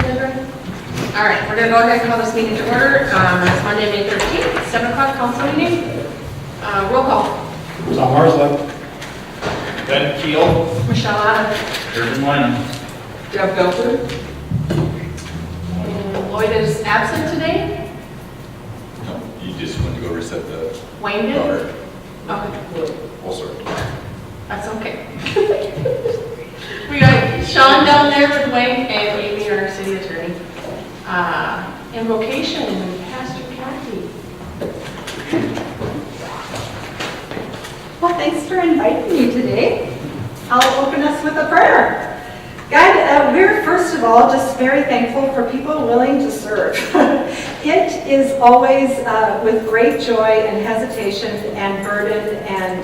All right, we're going to go ahead and call this meeting to order. It's Monday, May 13th, 7 o'clock council meeting. Roll call. Tom Marsland. Ben Keel. Michelle Adams. Irvin Wyman. Jeff Belford. And Lloyd is absent today. No, you just want to go reset the Wayne did? power. Okay, Also, that's okay. We got Sean down there with Wayne and Amy, our city attorney. Invocation, Pastor Kathy. Well, thanks for inviting me today. I'll open us with a prayer. God, we're first of all just very thankful for people willing to serve. It is always with great joy and hesitation and burden and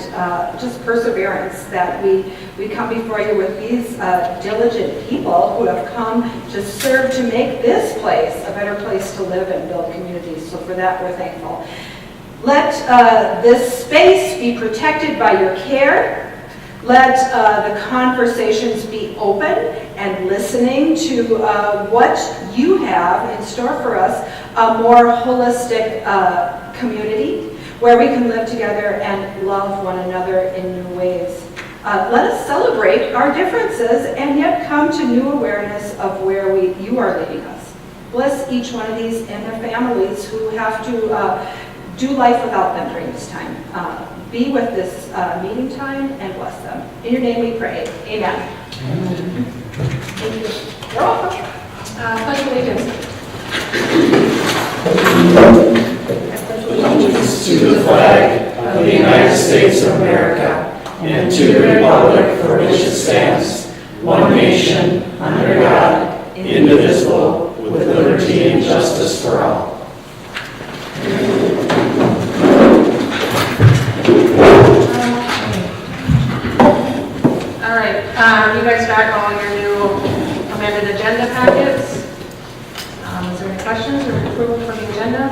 just perseverance that we come before you with these diligent people who have come to serve to make this place a better place to live and build communities. So for that, we're thankful. Let this space be protected by your care. Let the conversations be open and listening to what you have in store for us, a more holistic community where we can live together and love one another in new ways. Let us celebrate our differences and yet come to new awareness of where you are leading us. Bless each one of these and their families who have to do life without them during this time. Be with this meeting time and bless them. In your name we pray. Amen. Thank you. You're welcome. Pledge allegiance. Allegiance to the flag of the United States of America and to the republic for which it stands, one nation, under God, indivisible, with liberty and justice for all. All right, you guys got all your new amended agenda packets. Is there any questions or approval for the agenda?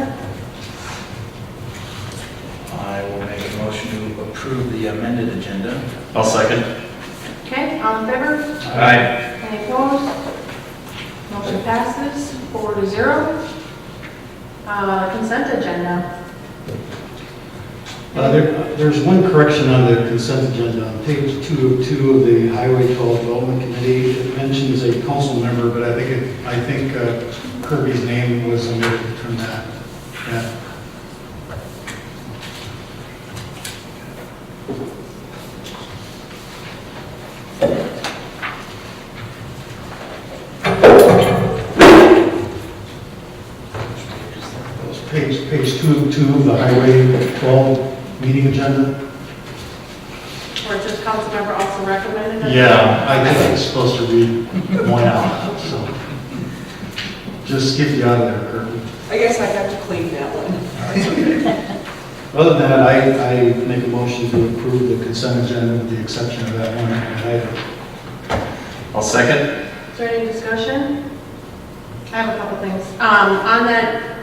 I will make a motion to approve the amended agenda. I'll second. Okay, all in favor? Aye. Any opposed? Motion passes 4-0. Consent agenda. There's one correction on the consent agenda. On page 202 of the Highway 12 Development Committee, it mentions a council member, but I think Kirby's name was omitted from that. Yeah. Page 202 of the Highway 12 meeting agenda. Or it says council member also recommended it? Yeah, I think it's supposed to read one out, so just skip you out of there, Kirby. I guess I have to clean that one. Other than that, I make a motion to approve the consent agenda with the exception of that one item. I'll second. Is there any discussion? I have a couple things. On that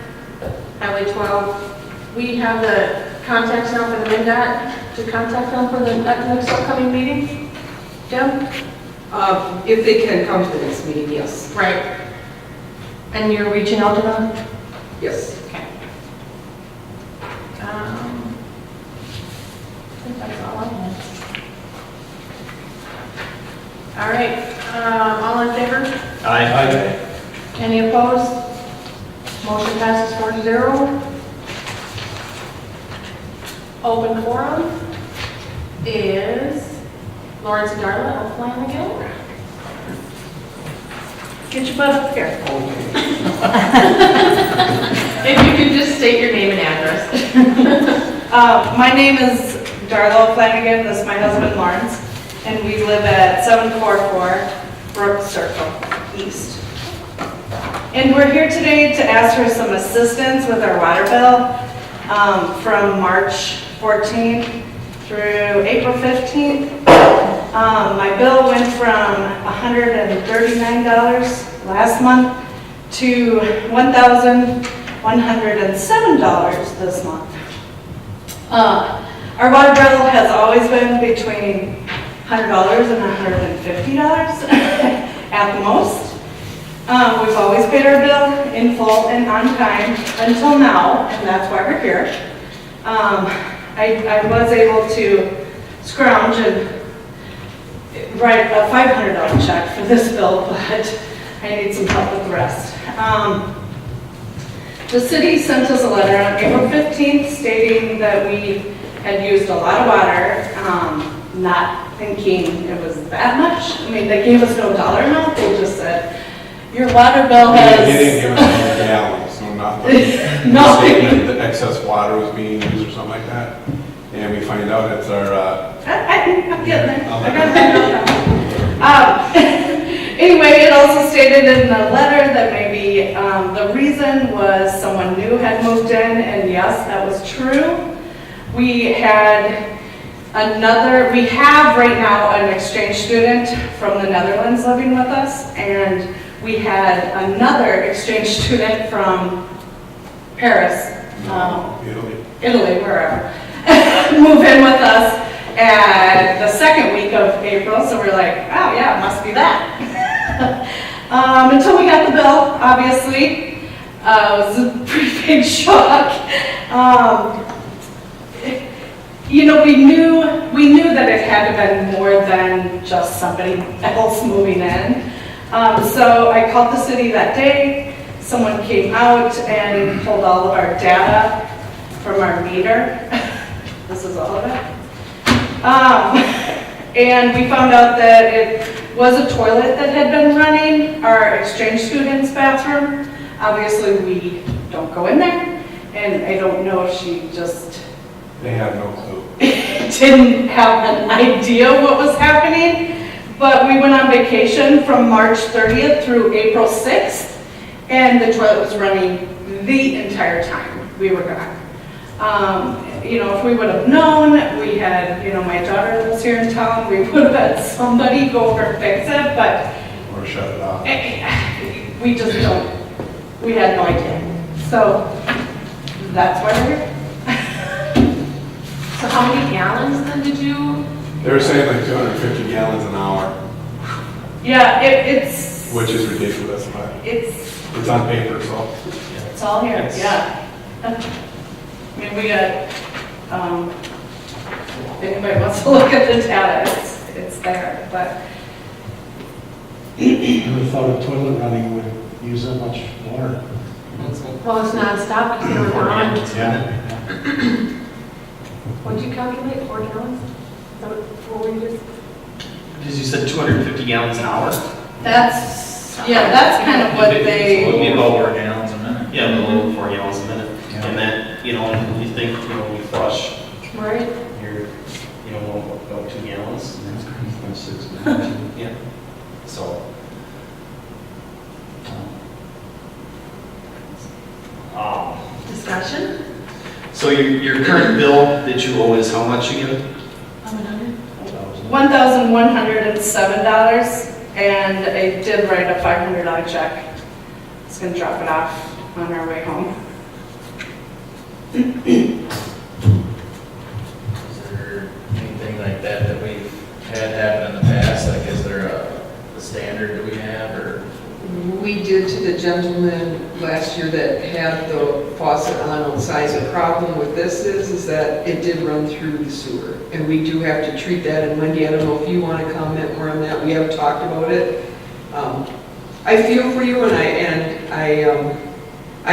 Highway 12, we have the contacts now for the MnDOT to contact them for the next upcoming meeting? Jim? If they can come to the next meeting, yes. Right. And you're reaching out to them? Yes. Okay. I think that's all I have. All right, all in favor? Aye. Any opposed? Motion passes 4-0. Open forum is Lawrence and Darla O'Flanagan. Get your butt up here. If you can just state your name and address. My name is Darla Flanagan, this is my husband Lawrence, and we live at 744 Brook Circle East. And we're here today to ask for some assistance with our water bill from March 14th through April 15th. My bill went from $139 last month to $1,107 this month. Our water bill has always been between $100 and $150 at the most. We've always paid our bill in full and on time until now, and that's why we're here. I was able to scrounge and write a $500 check for this bill, but I need some help with the rest. The city sent us a letter on April 15th stating that we had used a lot of water, not thinking it was that much. I mean, they gave us no dollar amount, they just said, your water bill has... They didn't give us any gallons, no nothing. No. Statement that excess water was being used or something like that. And we find out it's our, I'm getting there. I got it. Anyway, it also stated in the letter that maybe the reason was someone new had moved in, and yes, that was true. We have right now an exchange student from the Netherlands living with us, and we had another exchange student from Paris, Italy, wherever, move in with us at the second week of April, so we're like, oh yeah, it must be that. Until we got the bill, obviously, it was a pretty big shock. You know, we knew that it had to have been more than just somebody else moving in. So I called the city that day. Someone came out and pulled all of our data from our meter. This is all of it. And we found out that it was a toilet that had been running, our exchange student's bathroom. Obviously, we don't go in there, and I don't know if she just they had no clue. didn't have an idea what was happening. But we went on vacation from March 30th through April 6th, and the toilet was running the entire time we were gone. You know, if we would have known, we had, you know, my daughter lives here in town, we would have had somebody go over and fix it, but Or shut it off. we just don't, we had no idea. So that's why we're here. So how many gallons then did you? They were saying like 250 gallons an hour, Yeah, it's. which is ridiculous, but it's on paper, so. It's all here, yeah. I mean, we got, if anybody wants to look at the data, it's there, but. I would have thought a toilet running would use that much water. Well, it's nonstop because they were on. Yeah. What'd you calculate, 4 gallons? Is that what we just? Because you said 250 gallons an hour? That's kind of what It would they, be about 4 gallons a minute. Yeah, a little over 4 gallons a minute. And then, you know, when you think, you know, we flush, Right. you're, you know, about 2 gallons. That's 6 gallons. Yeah. So. Discussion? So your current bill that you owe is how much again? $1,107, and I did write a $500 check. It's gonna drop it off on our way home. Is there anything like that we've had happen in the past? Like, is there a standard that we have, or? We did to the gentleman last year that had the faucet on outside. The problem with this is that it did run through the sewer. And we do have to treat that, and Wendy, I don't know if you want to comment more on that. We have talked about it. I feel for you, and I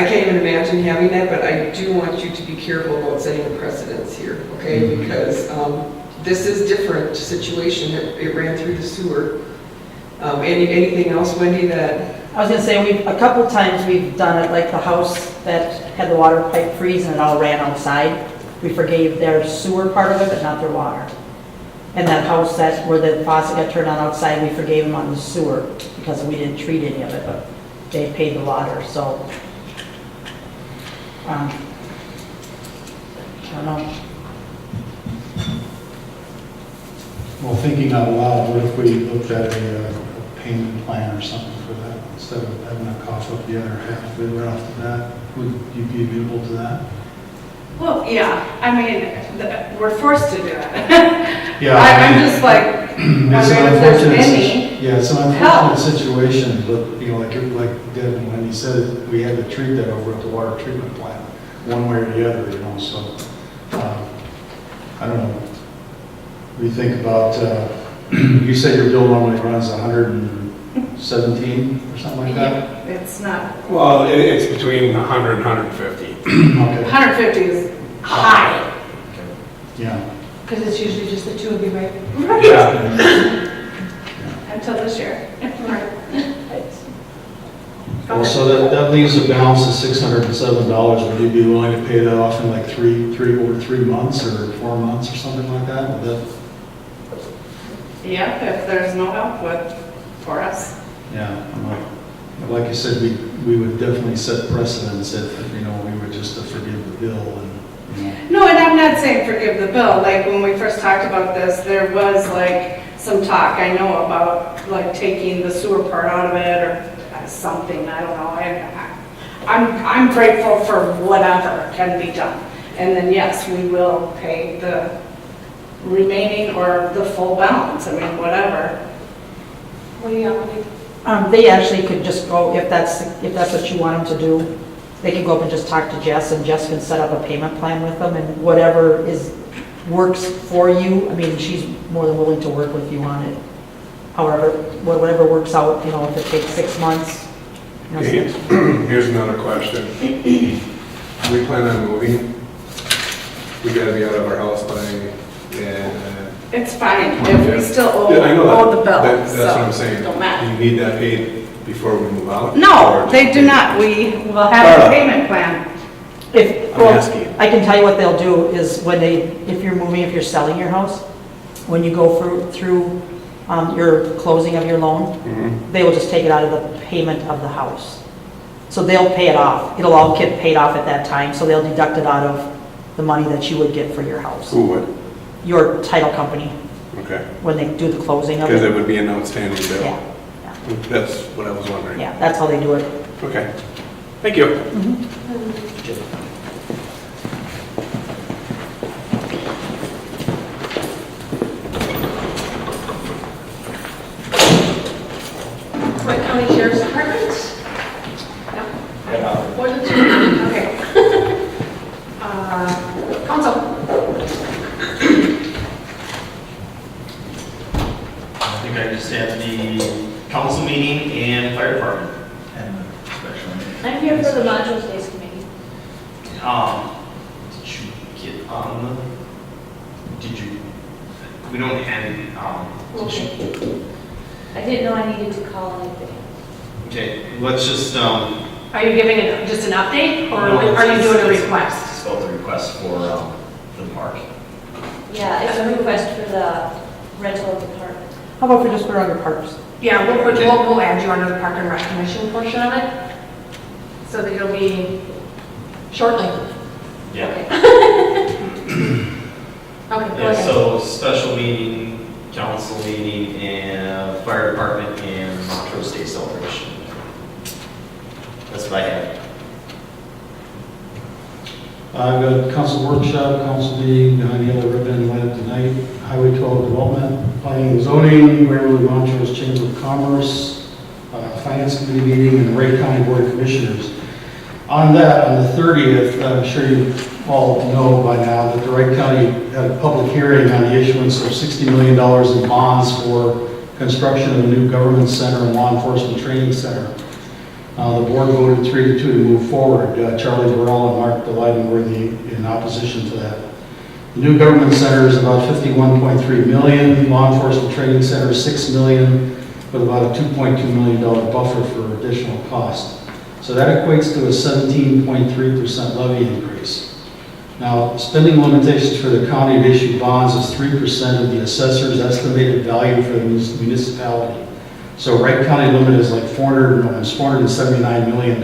can't even imagine having that, but I do want you to be careful about setting precedents here, okay? Because this is different situation. It ran through the sewer. Anything else, Wendy, that? I was gonna say, a couple times we've done it, like the house that had the water pipe freeze and it all ran outside. We forgave their sewer part of it, but not their water. And that house where the faucet got turned on outside, we forgave them on the sewer because we didn't treat any of it, but they paid the water, so. I don't know. Well, thinking out loud, what if we looked at a payment plan or something for that, instead of having to cough up the other half of it right off the bat? Would you be amenable to that? Well, yeah, I mean, we're forced to do it. Yeah, I'm just like, It's an wondering if there's unfortunate, any yeah, it's an help. unfortunate situation, but, you know, like Deb and Wendy said, we had to treat that over at the water treatment plant, one way or the other, you know, so, I don't know. We think about, you said your bill normally runs 117 or something like that? It's not, Well, it's between 100 and 150. Okay, 150 is high. yeah. Because it's usually just the two of you, right? Yeah. Until this year. Well, so that leaves a balance of $607. Would you be willing to pay that off in like over 3 months or 4 months or something like that? Would that, Yeah, if there's no help for us. yeah, like you said, we would definitely set precedents if, you know, we were just to forgive the bill and, you know. No, and I'm not saying forgive the bill, like, when we first talked about this, there was like some talk, I know, about like taking the sewer part out of it, or something, I don't know, I'm grateful for whatever can be done. And then, yes, we will pay the remaining or the full balance, I mean, whatever. What do you think? They actually could just go, if that's what you want them to do, they can go up and just talk to Jess, and Jess can set up a payment plan with them, and whatever works for you, I mean, she's more than willing to work with you on it. However, whatever works out, you know, if it takes 6 months. You know, Okay, here's another question. We plan on moving. We gotta be out of our house by, It's fine, if we still Yeah, I know owe that. the bill, That's what I'm so, saying. don't matter. Do you need that paid before we move out? No, Or they just- do not, we will have a Carla. payment plan. If, I'm well, asking. I can tell you what they'll do is if you're moving, if you're selling your house, when you go through your closing of your loan, Mhm. they will just take it out of the payment of the house. So they'll pay it off. It'll all get paid off at that time, so they'll deduct it out of the money that you would get for your house. Who would? Your title company, Okay, when they do the closing of because it it. would be an outstanding bill. Yeah, That's what I was wondering. yeah, that's how they do it. Okay, thank you. Wright County Sheriff's Department? No? Or the two? Okay. Council? I think I just had the council meeting and fire department and the special meeting. I'm here for the Montrose Days Committee. Did you get on we don't have, Okay. I didn't know I needed to call in advance. okay, let's just, Are you giving just an update, or No, are you doing a it's- request? It's about the request for, the park. Yeah, it's a request for the rental of the park. How about if we just put it under parks? Yeah, we'll add you under the Park and Rec Commission portion of it, so that you'll be shortly. Yeah. Okay, go Yeah, ahead. so special meeting, council meeting, and fire department, and Montrose Day celebration. That's what I have. I've got council workshop, council meeting, behind the other ribbon lit up tonight, Highway 12 development, planning and zoning, Waverly Montrose Chamber of Commerce, finance committee meeting, and Wright County Board of Commissioners. On that, on the 30th, I'm sure you all know by now that the Wright County had a public hearing on the issuance of $60 million in bonds for construction of a new government center and law enforcement training center. The board voted 3-2 to move forward. Charlie Burrell and Mark Delighten were in opposition to that. The new government center is about $51.3 million. Law enforcement training center is $6 million, with about a $2.2 million buffer for additional cost. So that equates to a 17.3% levy increase. Now, spending limitations for the county to issue bonds is 3% of the assessor's estimated value for the municipality. So Wright County limit is like $479 million,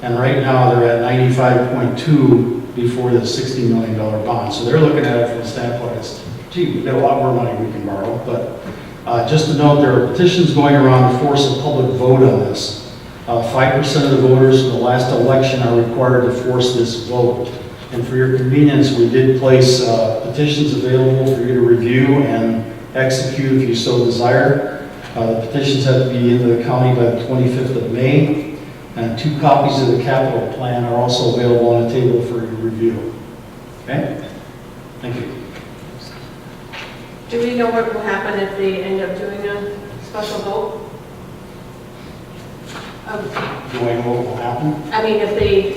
and right now they're at 95.2 before the $60 million bond. So they're looking at it from the standpoint as, gee, we've got a lot more money we can borrow. But just to note, there are petitions going around to force a public vote on this. 5% of the voters in the last election are required to force this vote. And for your convenience, we did place petitions available for you to review and execute if you so desire. The petitions have to be in the county by the 25th of May, and 2 copies of the capital plan are also available on the table for your review. Okay? Thank you. Do we know what will happen if they end up doing a special vote? Do I know what will happen? I mean, if they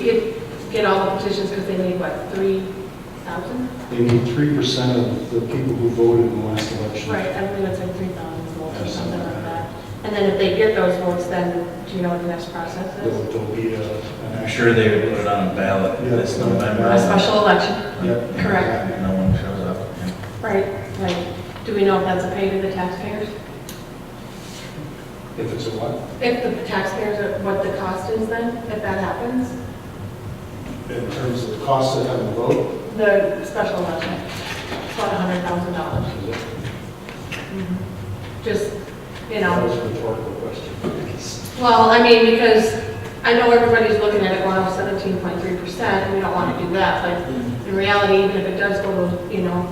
get all the petitions, because they need, what, 3,000? They need 3% of the people who voted in the last election. Right, I believe it's like 3,000 votes or something like that. And then if they get those votes, then do you know what the next process is? There'll be I'm sure they would put it on a ballot Yeah. this November. A special election, Yep. correct. No one shows up. Right, right. Do we know if that's a pay to the taxpayers? If it's a what? If the taxpayers, what the cost is then, if that happens? In terms of the cost of having a vote? The special election, it's about $100,000. Just, you That know, was a rhetorical question. well, I mean, because I know everybody's looking at it going up 17.3%, and we don't want to do that, but in reality, even if it does go to, you know,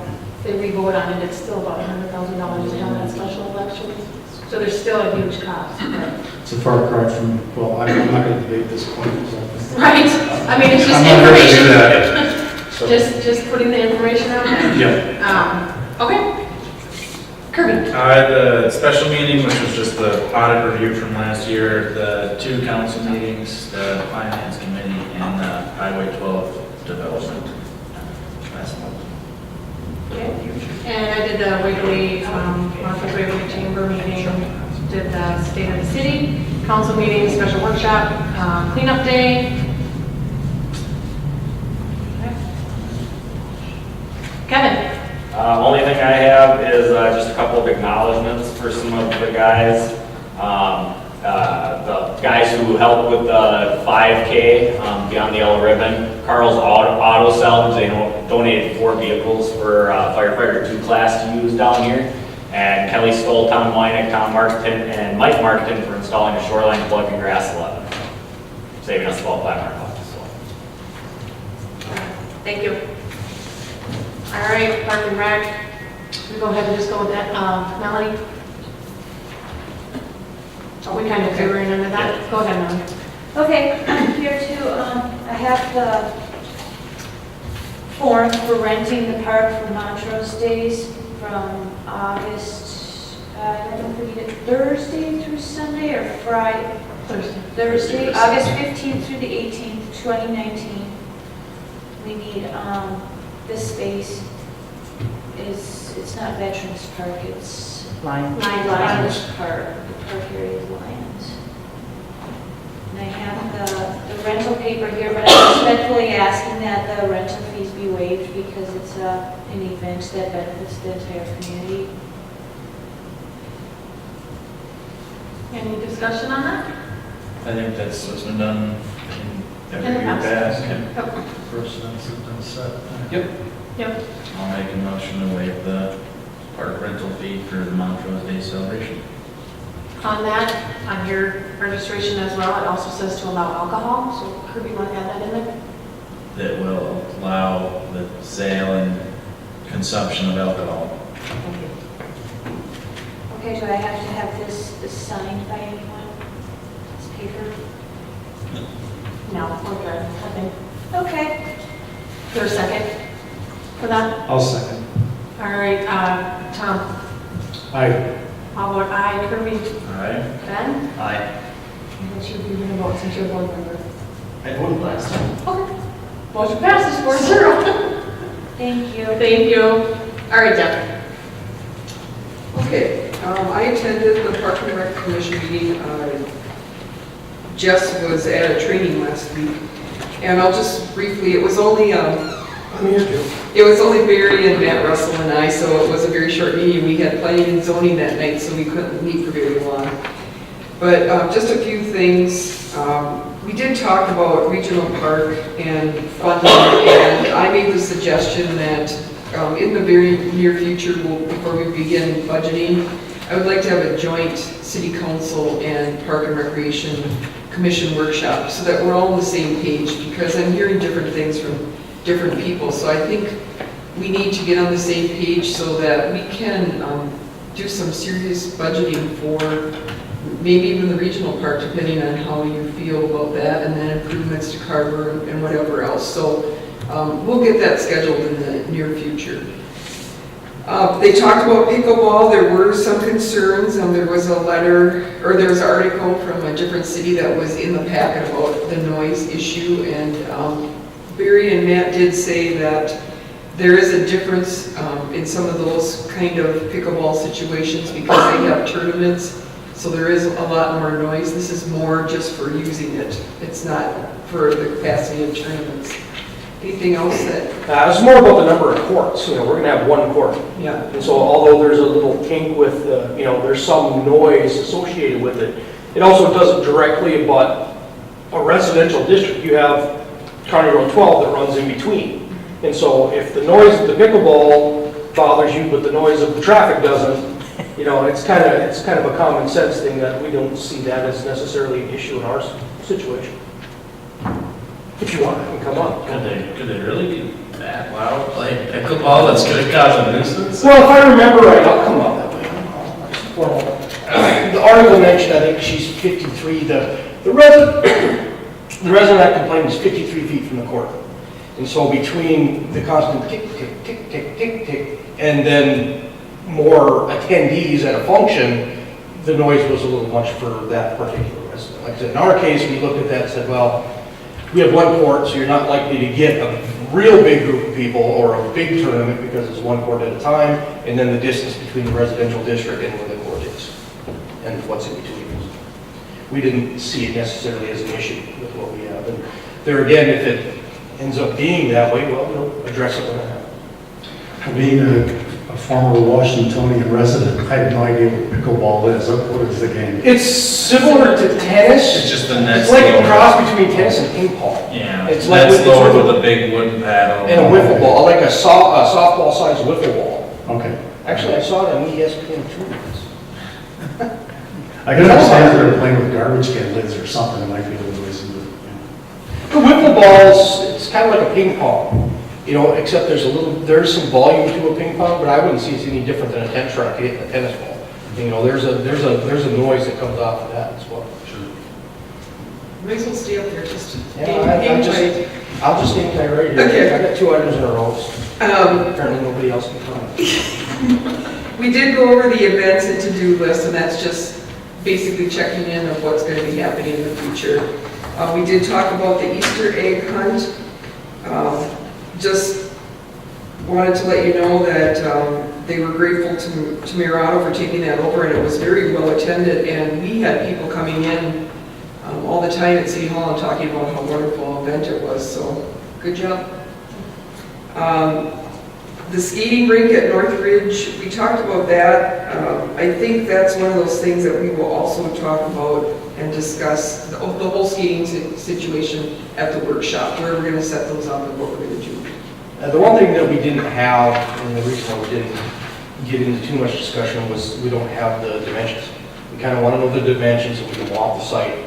they re-vote on it, it's still about $100,000 to have that special election. So there's still a huge cost. But It's a far cry from, well, I'm not going to debate this point. So. right, I mean, it's just I'm not ready to do information. that. Just putting the information out there. Yeah. Okay. Kirby. The special meeting, which was just the audit review from last year, the 2 council meetings, the finance committee, and the Highway 12 development last month. Okay. And I did the Waverly, Martha's Waverly Chamber meeting, did the State of the City, council meeting, special workshop, cleanup day. Kevin. Only thing I have is just a couple of acknowledgements for some of the guys. The guys who helped with the 5K beyond the yellow ribbon. Carl's Auto Salvage, they donated 4 vehicles for firefighter 2 class to use down here. And Kelly Stoll, Tom Wynick, Tom Markton, and Mike Markton for installing a shoreline plug in grass 11, saving us about $500. So. Thank you. All right, Park and Rec. We go ahead and just go with that. Melanie? Are we kind of clearing under that? Go ahead, Melanie. Okay, I'm here to, I have the form for renting the park for Montrose Days from August, I don't know if we did Thursday through Sunday or Friday? Thursday, August 15th through the 18th, 2019. We need, this space it's not Veterans Park, it's Lions. Lions Park. The park area is Lions. And I have the rental paper here, but I'm respectfully asking that the rental fees be waived because it's an event that benefits the entire community. Any discussion on that? I think that's what's been done in every In the year past. past. Precedents have been set. Yep. Yep. I'll make a motion to waive the park rental fee for the Montrose Day celebration. On that, on your registration as well, it also says to allow alcohol, so Kirby, want to add that in there? That will allow the sale and consumption of alcohol. Thank you. Okay, do I have to have this signed by anyone? This paper? No, we're good, I think. Okay. Is there a second for that? I'll second. All right, Tom? Aye. I'll vote aye. Kirby? Aye. Ben? Aye. What you going to vote since you're a board member? I voted last time. Okay. Motion passes 4-0. Thank you. Thank you. All right, Deb. Okay, I attended the Park and Rec Commission meeting. Jess was at a training last week, and I'll just briefly, it was only Barry and Matt Russell and I, so it was a very short meeting. We had planning and zoning that night, so we couldn't meet for very long. But just a few things. We did talk about regional park and funding, and I made the suggestion that in the very near future, before we begin budgeting, I would like to have a joint city council and park and recreation commission workshop so that we're all on the same page, because I'm hearing different things from different people. So I think we need to get on the same page so that we can do some serious budgeting for maybe even the regional park, depending on how you feel about that, and then improvements to Carver and whatever else. So we'll get that scheduled in the near future. They talked about pickleball. There were some concerns, and there was a letter, or there was an article from a different city that was in the packet about the noise issue, and Barry and Matt did say that there is a difference in some of those kind of pickleball situations because they have tournaments, so there is a lot more noise. This is more just for using it. It's not for the capacity of tournaments. Anything else that, It's more about the number of courts. We're going to have one court. yeah, And so although there's a little kink with, there's some noise associated with it, it also doesn't directly abut a residential district. You have County Road 12 that runs in between. And so if the noise of the pickleball bothers you, but the noise of the traffic doesn't, it's kind of a common sense thing that we don't see that as necessarily an issue in our situation. If you want, you can come on. Could they really be that loud playing pickleball that's gonna cause a nuisance? Well, if I remember right, I'll come up that way. The article mentioned, I think she's 53, the resident that complained is 53 feet from the court. And so between the constant tick, tick, tick, tick, tick, tick, and then more attendees at a function, the noise was a little much for that particular resident. Like I said, in our case, we looked at that and said, well, we have one court, so you're not likely to get a real big group of people or a big tournament because it's one court at a time, and then the distance between the residential district and where the court is, and what's in between. We didn't see it necessarily as an issue with what we have. And there again, if it ends up being that way, well, we'll address it when it happens. Being a former Washingtonian resident, I have no idea what pickleball is. What is the game? It's similar to tennis. It's just the net's It's like a lower. cross between tennis and ping pong. Yeah, It's it's like net's with- lower with a big wooden paddle. And a wiffle ball, like a softball-sized wiffle ball. Okay. Actually, I saw it on ESPN2 once. I can understand if they're playing with garbage can lids or something, it might be a little noisy, but, The wiffle balls, it's kind of like a ping pong, except there's some volume to a ping pong, but I wouldn't see it's any different than a tennis racket hitting a tennis ball. There's a noise that comes off of that as well. might as well stay up there, just Yeah, hang tight. I'll just stand tight right here. Okay. I got 2 items in a row. Apparently nobody else can come. We did go over the events and to-do list, and that's just basically checking in of what's going to be happening in the future. We did talk about the Easter egg hunt. Just wanted to let you know that they were grateful to Mirado for taking that over, and it was very well attended, and we had people coming in all the time at City Hall and talking about how wonderful an event it was, so good job. The skating rink at Northridge, we talked about that. I think that's one of those things that we will also talk about and discuss, the whole skating situation at the workshop, where we're going to set those up and what we're going to do. The one thing that we didn't have, and the reason why we didn't get into too much discussion, was we don't have the dimensions. We kind of want to know the dimensions, and we can walk the site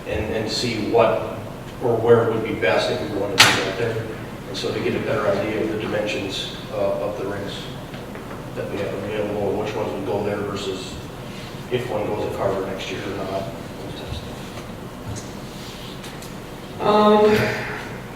and see what or where it would be best if we wanted to do that there. And so to get a better idea of the dimensions of the rinks that we have available, and which ones would go there versus if one goes at Carver next year or not. Those types of stuff.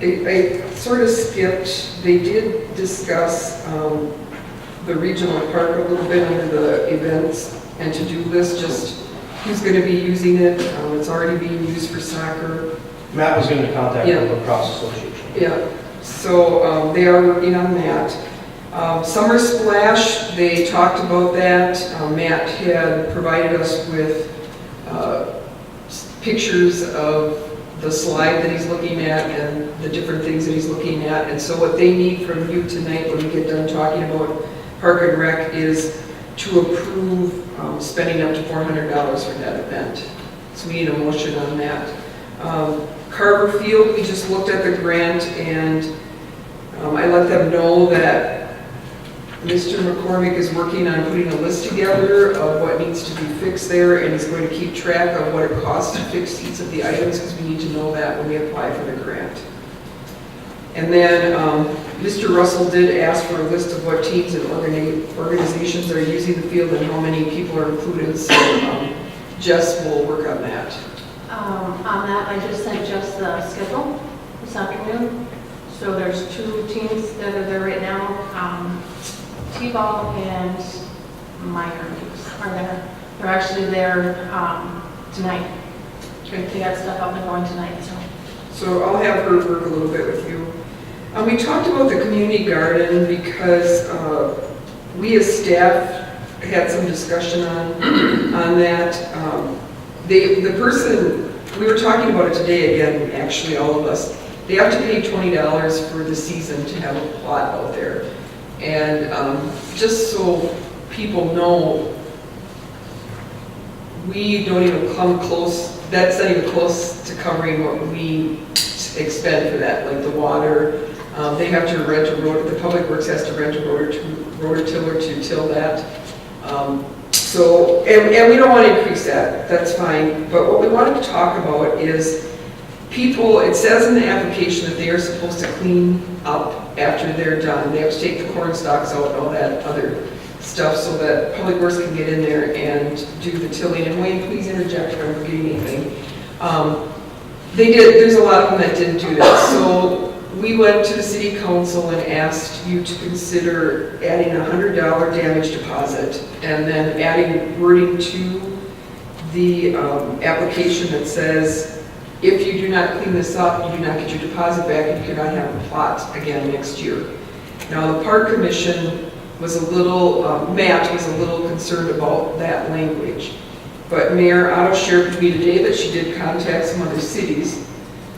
I sort of skipped, they did discuss the regional park a little bit under the events and to-do list, just who's going to be using it. It's already being used for soccer. Matt was going to contact Yeah. the Lacrosse Association. Yeah, so they are working on that. Summer Splash, they talked about that. Matt had provided us with pictures of the slide that he's looking at and the different things that he's looking at. And so what they need from you tonight when we get done talking about Park and Rec is to approve spending up to $400 for that event. So we need a motion on that. Carver Field, we just looked at the grant, and I let them know that Mr. McCormick is working on putting a list together of what needs to be fixed there, and he's going to keep track of what it costs to fix each of the items, because we need to know that when we apply for the grant. And then Mr. Russell did ask for a list of what teams and organizations are using the field and how many people are included, so Jess will work on that. On that, I just sent Jess the schedule this afternoon. So there's 2 teams that are there right now. T-ball and minor leagues are there. They're actually there tonight. They got stuff up and going tonight, so. So I'll have her work a little bit with you. We talked about the community garden because we as staff had some discussion on that. The person, we were talking about it today again, actually all of us, they have to pay $20 for the season to have a plot out there. And just so people know, we don't even come close, that's not even close to covering what we expend for that, like the water. They have to rent a rotor, the Public Works has to rent a rototiller to till that. So, and we don't want to increase that, that's fine. But what we wanted to talk about is people, it says in the application that they are supposed to clean up after they're done. They have to take the corn stalks out and all that other stuff so that Public Works can get in there and do the tilling. And Wayne, please interject if I'm forgetting anything. They did, there's a lot of them that didn't do that. So we went to the city council and asked you to consider adding a $100 damage deposit and then adding wording to the application that says, if you do not clean this up, you do not get your deposit back, and you cannot have a plot again next year. Now, the Park Commission was a little, Matt was a little concerned about that language. But Mayor Otto shared with me today that she did contact some other cities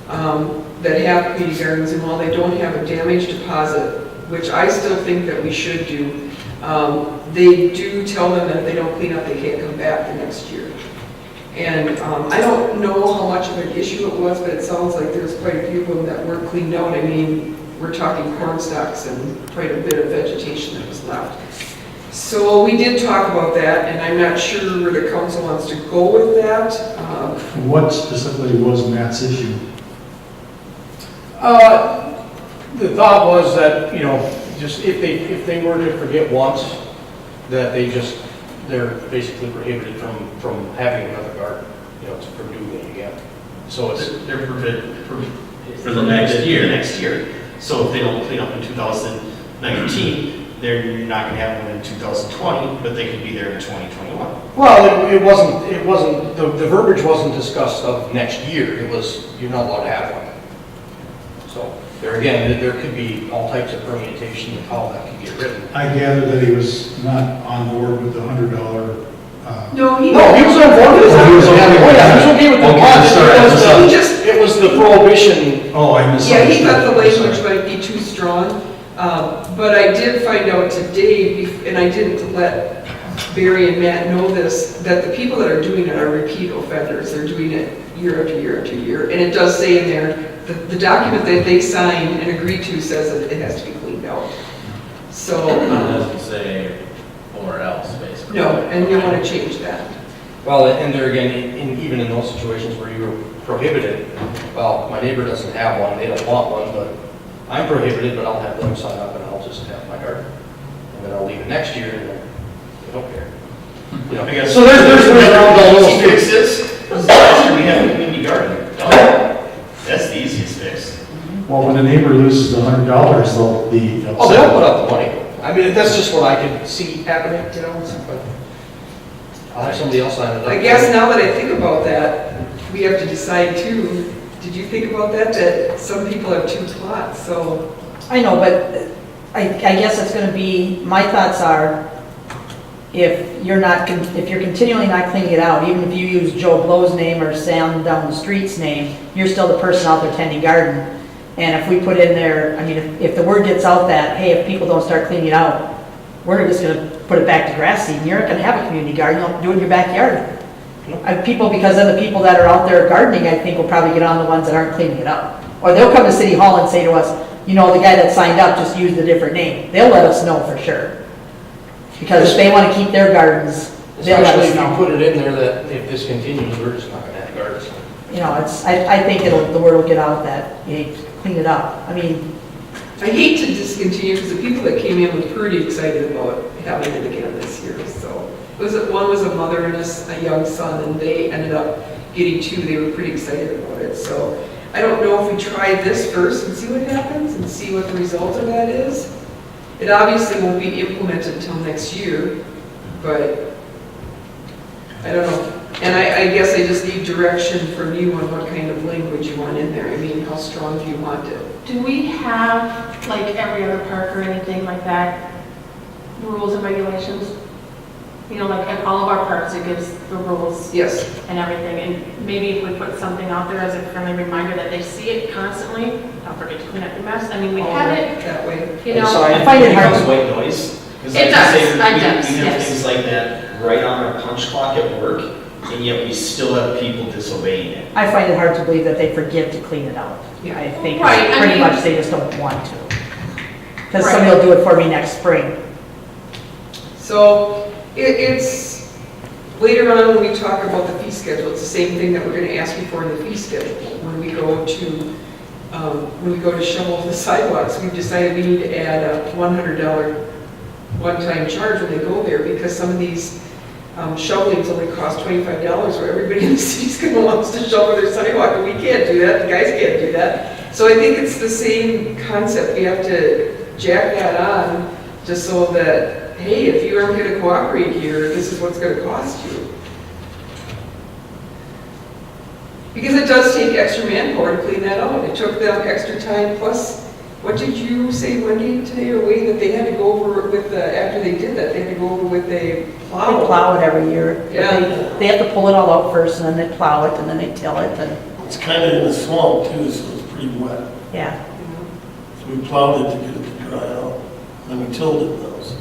that have community gardens, and while they don't have a damage deposit, which I still think that we should do, they do tell them that if they don't clean up, they can't come back the next year. And I don't know how much of an issue it was, but it sounds like there's quite a few of them that weren't cleaned out. I mean, we're talking corn stalks and quite a bit of vegetation that was left. So we did talk about that, and I'm not sure where the council wants to go with that. What specifically was Matt's issue? The thought was that, you know, just if they were to forget once, that they're basically prohibited from having another garden, you know, from doing it again. So They're prohibited for the next year. Next year. So if they don't clean up in 2019, they're not going to have one in 2020, but they could be there in 2021. Well, it wasn't, the verbiage wasn't discussed of next year. It was, you're not allowed to have one. So there again, there could be all types of permutation of how that could get written. I gather that he was not on board with the $100. No, he was on board with it. He was okay with Oh, yeah, he was okay with the Okay, launch. sorry. It was the prohibition. Oh, I missed. Yeah, he thought the language might be too strong, but I did find out today, and I didn't let Barry and Matt know this, that the people that are doing it are repeat offenders. They're doing it year after year after year. And it does say in there, the document that they signed and agreed to says that it has to be cleaned out. So, It doesn't say or else, basically. no, and you want to change that. Well, and there again, even in those situations where you were prohibited, well, my neighbor doesn't have one, they don't want one, but I'm prohibited, but I'll have them sign up and I'll just have my garden. And then I'll leave it next year and they don't care. You know, I guess- so there's around all those Easy fixes. Last year we had a community garden. Done. That's the easiest fix. Well, when a neighbor loses $100, they'll be upset. Oh, they'll put up the money. I mean, that's just what I can see happening, you know, but I'll have somebody else sign it up. I guess now that I think about that, we have to decide too, did you think about that, that some people have 2 plots, so. I know, but I guess it's gonna be, my thoughts are, if you're continually not cleaning it out, even if you use Joe Blow's name or Sam down the street's name, you're still the person out there tending garden. And if we put in there, I mean, if the word gets out that, hey, if people don't start cleaning it out, we're just gonna put it back to grass seed, and you're not gonna have a community garden, you'll do it in your backyard. Because then the people that are out there gardening, I think, will probably get on the ones that aren't cleaning it up. Or they'll come to City Hall and say to us, you know, the guy that signed up just used a different name. They'll let us know for sure. Because if they want to keep their gardens, they'll let Especially us if you know. put it in there that if this continues, we're just not gonna have gardens. You know, I think the word will get out that you need to clean it up. I mean, I hate to discontinue because the people that came in were pretty excited about having it again this year, so. One was a mother and a young son, and they ended up getting 2. They were pretty excited about it, so. I don't know if we try this first and see what happens and see what the result of that is. It obviously won't be implemented until next year, but I don't know. And I guess I just need direction from you on what kind of language you want in there. I mean, how strong do you want it? Do we have, like every other park or anything like that, rules and regulations? You know, like at all of our parks, it gives the rules Yes. and everything. And maybe if we put something out there as a friendly reminder that they see it constantly, don't forget to clean up your mess. I mean, we have it, That way. you know. I find it hard becomes to- white noise. 'Cause It like does, you say, it we does, have yes. things like that right on our punch clock at work, and yet we still have people disobeying it. I find it hard to believe that they forgive to clean it out. Yeah. I think Right, I pretty mean- much they just don't want to. Because Right. somebody will do it for me next spring. So it's, later on when we talk about the fee schedule, it's the same thing that we're going to ask you for in the fee schedule. When we go to shovel the sidewalks, we've decided we need to add a $100 one-time charge when they go there, because some of these shovelings only cost $25, where everybody in the city's going to want to shovel their sidewalk, and we can't do that, the guys can't do that. So I think it's the same concept. We have to jack that on, just so that, hey, if you aren't going to cooperate here, this is what's going to cost you. Because it does take extra manpower to clean that out. It took them extra time, plus, what did you say, Wendy, today, or Wayne, that they had to go over with the, after they did that, they had to go over with a They plow? plow it every year. Yeah. They have to pull it all out first, and then they plow it, and then they till it, and, It's kind of in the swamp too, so it's pretty wet. yeah. So we plowed it to get it to dry out, then we tilled it those.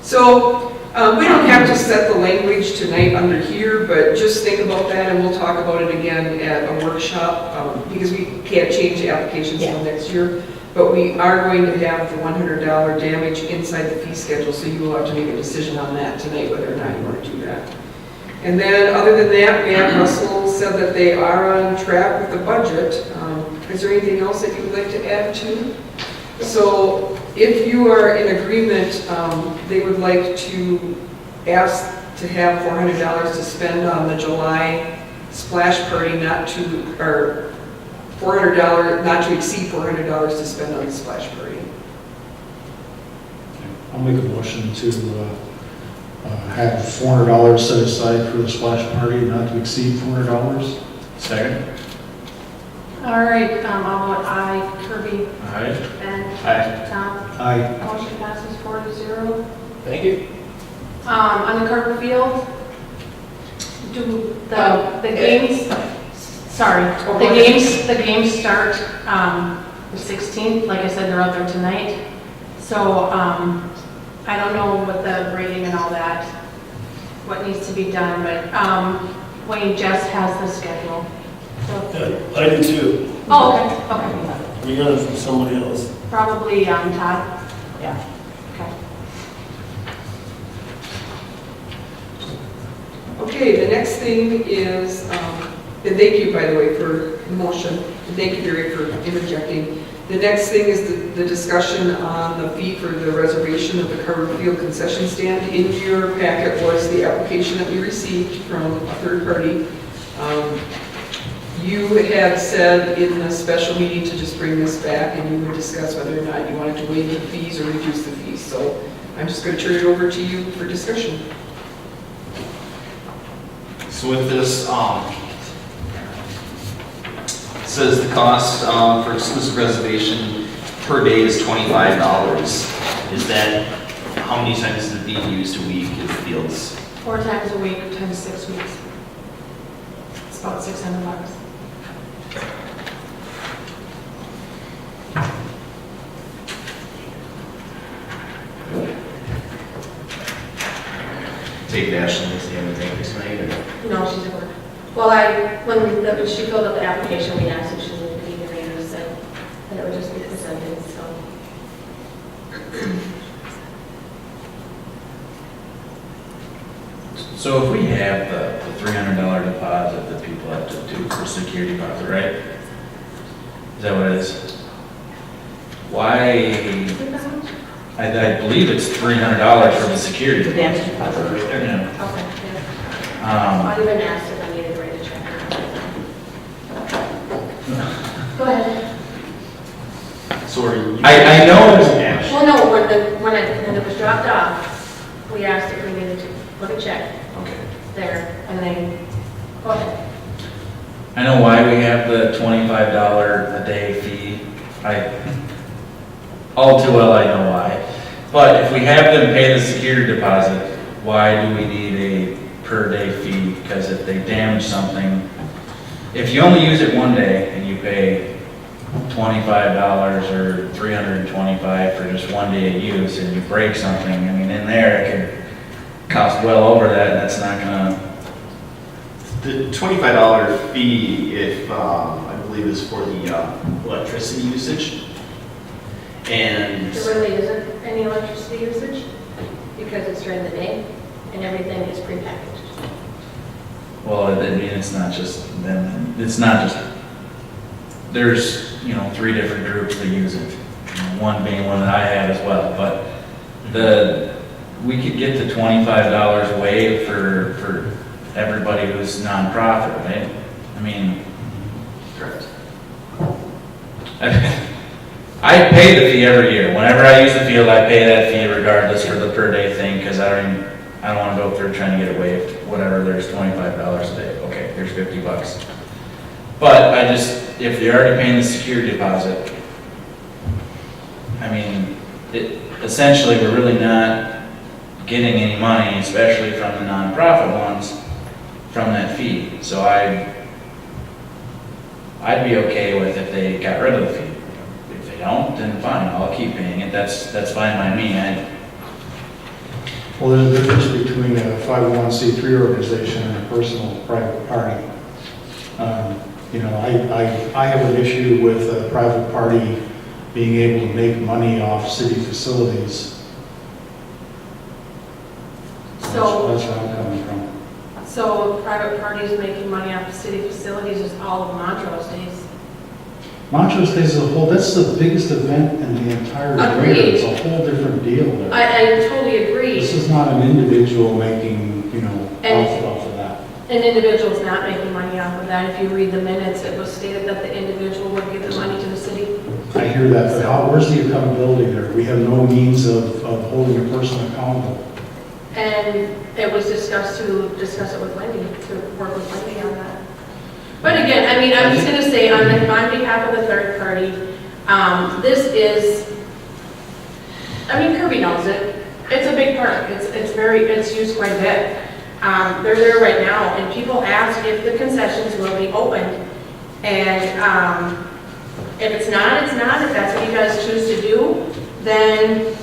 So, we don't have to set the language tonight under here, but just think about that, and we'll talk about it again at a workshop, because we can't change the applications until next year. But we are going to have the $100 damage inside the fee schedule, so you will have to make a decision on that tonight, whether or not you want to do that. And then, other than that, Matt Russell said that they are on track with the budget. Is there anything else that you would like to add to? So, if you are in agreement, they would like to ask to have $400 to spend on the July splash party, not to, or $400, not to exceed $400 to spend on the splash party. I'll make a motion to have $400 set aside for the splash party, not to exceed $400. Second? All right, I'll vote aye. Kirby, Aye. Ben, Aye. Tom. Aye. Motion passes 4-0. Thank you. On the Carver Field, do the games, sorry, the games start the 16th. Like I said, they're out there tonight. So I don't know what the grading and all that, what needs to be done, but Wayne just has the schedule. So, I do too. oh, okay. We got it from somebody else. Probably Todd. Yeah. Okay. Okay, the next thing is, and thank you, by the way, for the motion, and thank you, Gary, for interjecting. The next thing is the discussion on the fee for the reservation of the Carver Field concession stand. In your packet was the application that we received from a third party. You had said in the special meeting to just bring this back and you would discuss whether or not you wanted to waive the fees or reduce the fees. So I'm just going to turn it over to you for discussion. So with this, it says the cost for exclusive reservation per day is $25. Is that, how many times is it being used a week in the fields? 4 times a week, times 6 weeks. It's about $600. Take Ashley, does he have anything this night, or? No, she's at work. Well, when she filled out the application, we asked if she needed to be here, and said that it would just be presented, so. So if we have the $300 deposit that people have to do for security deposit, right? Is that what it is? Why I believe it's $300 for the security. The damage deposit. Yeah. Okay, yeah. I even asked if I needed to write a check. Go ahead. So are you? I know. Well, no, when it was dropped off, we asked if we needed to put a check Okay. there, and then, go ahead. I know why we have the $25 a day fee. All too well I know why. But if we have them pay the security deposit, why do we need a per day fee? Because if they damage something, if you only use it one day and you pay $25 or $325 for just one day of use and you break something, I mean, in there it could cost well over that, and that's not gonna. The $25 fee, if, I believe is for the electricity usage. And There really isn't any electricity usage, because it's during the day, and everything is prepackaged. Well, I mean, it's not just them, there's, 3 different groups that use it. One being one that I had as well, but we could get the $25 waived for everybody who's nonprofit, right? I mean, correct. I pay the fee every year. Whenever I use the field, I pay that fee regardless for the per day thing, because I don't want to go through trying to get it waived. Whatever, there's $25 a day. Okay, here's $50. But if you're already paying the security deposit, I mean, essentially, we're really not getting any money, especially from the nonprofit ones, from that fee. So I'd be okay with if they got rid of the fee. If they don't, then fine, I'll keep paying it. That's fine by me. Well, there's a difference between a 501c3 organization and a personal private party. I have an issue with a private party being able to make money off city facilities. So, That's where I'm coming from. so private parties making money off of city facilities is all of Montrose Days. Montrose Days as a whole, that's the biggest event in the entire year. Agreed. It's a whole different deal there. I totally agree. This is not an individual making, profit off of that. An individual's not making money off of that. If you read the minutes, it was stated that the individual would give the money to the city. I hear that, but where's the accountability there? We have no means of holding a person accountable. And it was discuss it with Wendy, to work with Wendy on that. But again, I mean, I'm just gonna say on behalf of the third party, this is, I mean, Kirby knows it. It's a big park. It's used quite a bit. They're there right now, and people ask if the concessions will be opened. And if it's not, it's not. If that's what you guys choose to do, then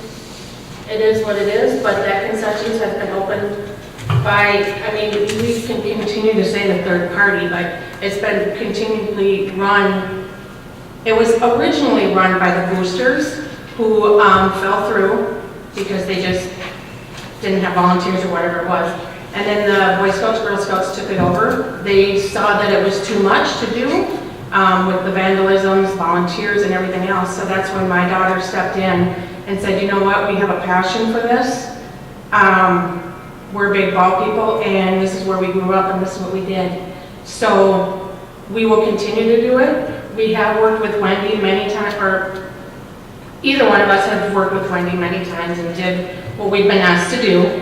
it is what it is. But that concessions has been opened by, I mean, we can continue to say the third party, but it's been continually run. It was originally run by the Boosters, who fell through because they just didn't have volunteers or whatever it was. And then the Boy Scouts, Girl Scouts took it over. They saw that it was too much to do with the vandalisms, volunteers, and everything else. So that's when my daughter stepped in and said, you know what, we have a passion for this. We're big ball people, and this is where we grew up, and this is what we did. So we will continue to do it. We have worked with Wendy many times, or either one of us have worked with Wendy many times and did what we've been asked to do.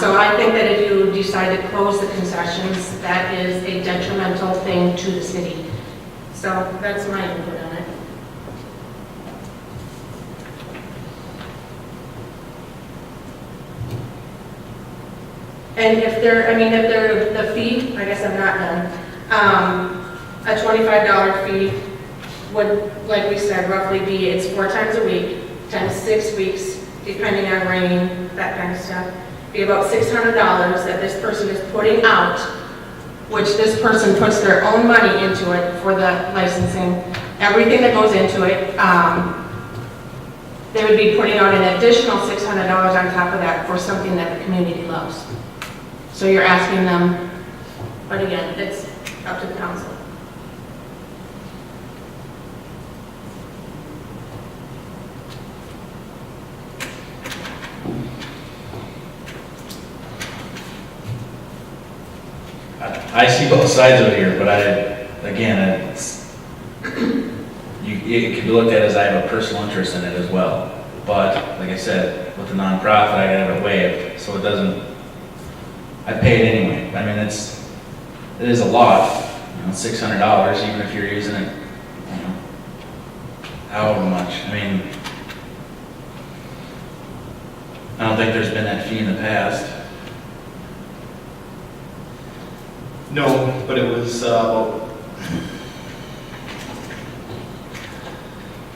So I think that if you decide to close the concessions, that is a detrimental thing to the city. So that's my input on it. And if they're the fee, I guess I'm not done. A $25 fee would, like we said, roughly be, it's 4 times a week, times 6 weeks, depending on rain, that kind of stuff. Be about $600 that this person is putting out, which this person puts their own money into it for the licensing, everything that goes into it. They would be putting out an additional $600 on top of that for something that the community loves. So you're asking them, but again, it's up to the council. I see both sides of it here, but again, it can be looked at as I have a personal interest in it as well. But, like I said, with the nonprofit, I gotta have it waived, so it doesn't, I pay it anyway. I mean, it is a lot, $600, even if you're using it, however much. I mean, I don't think there's been that fee in the past. No, but it was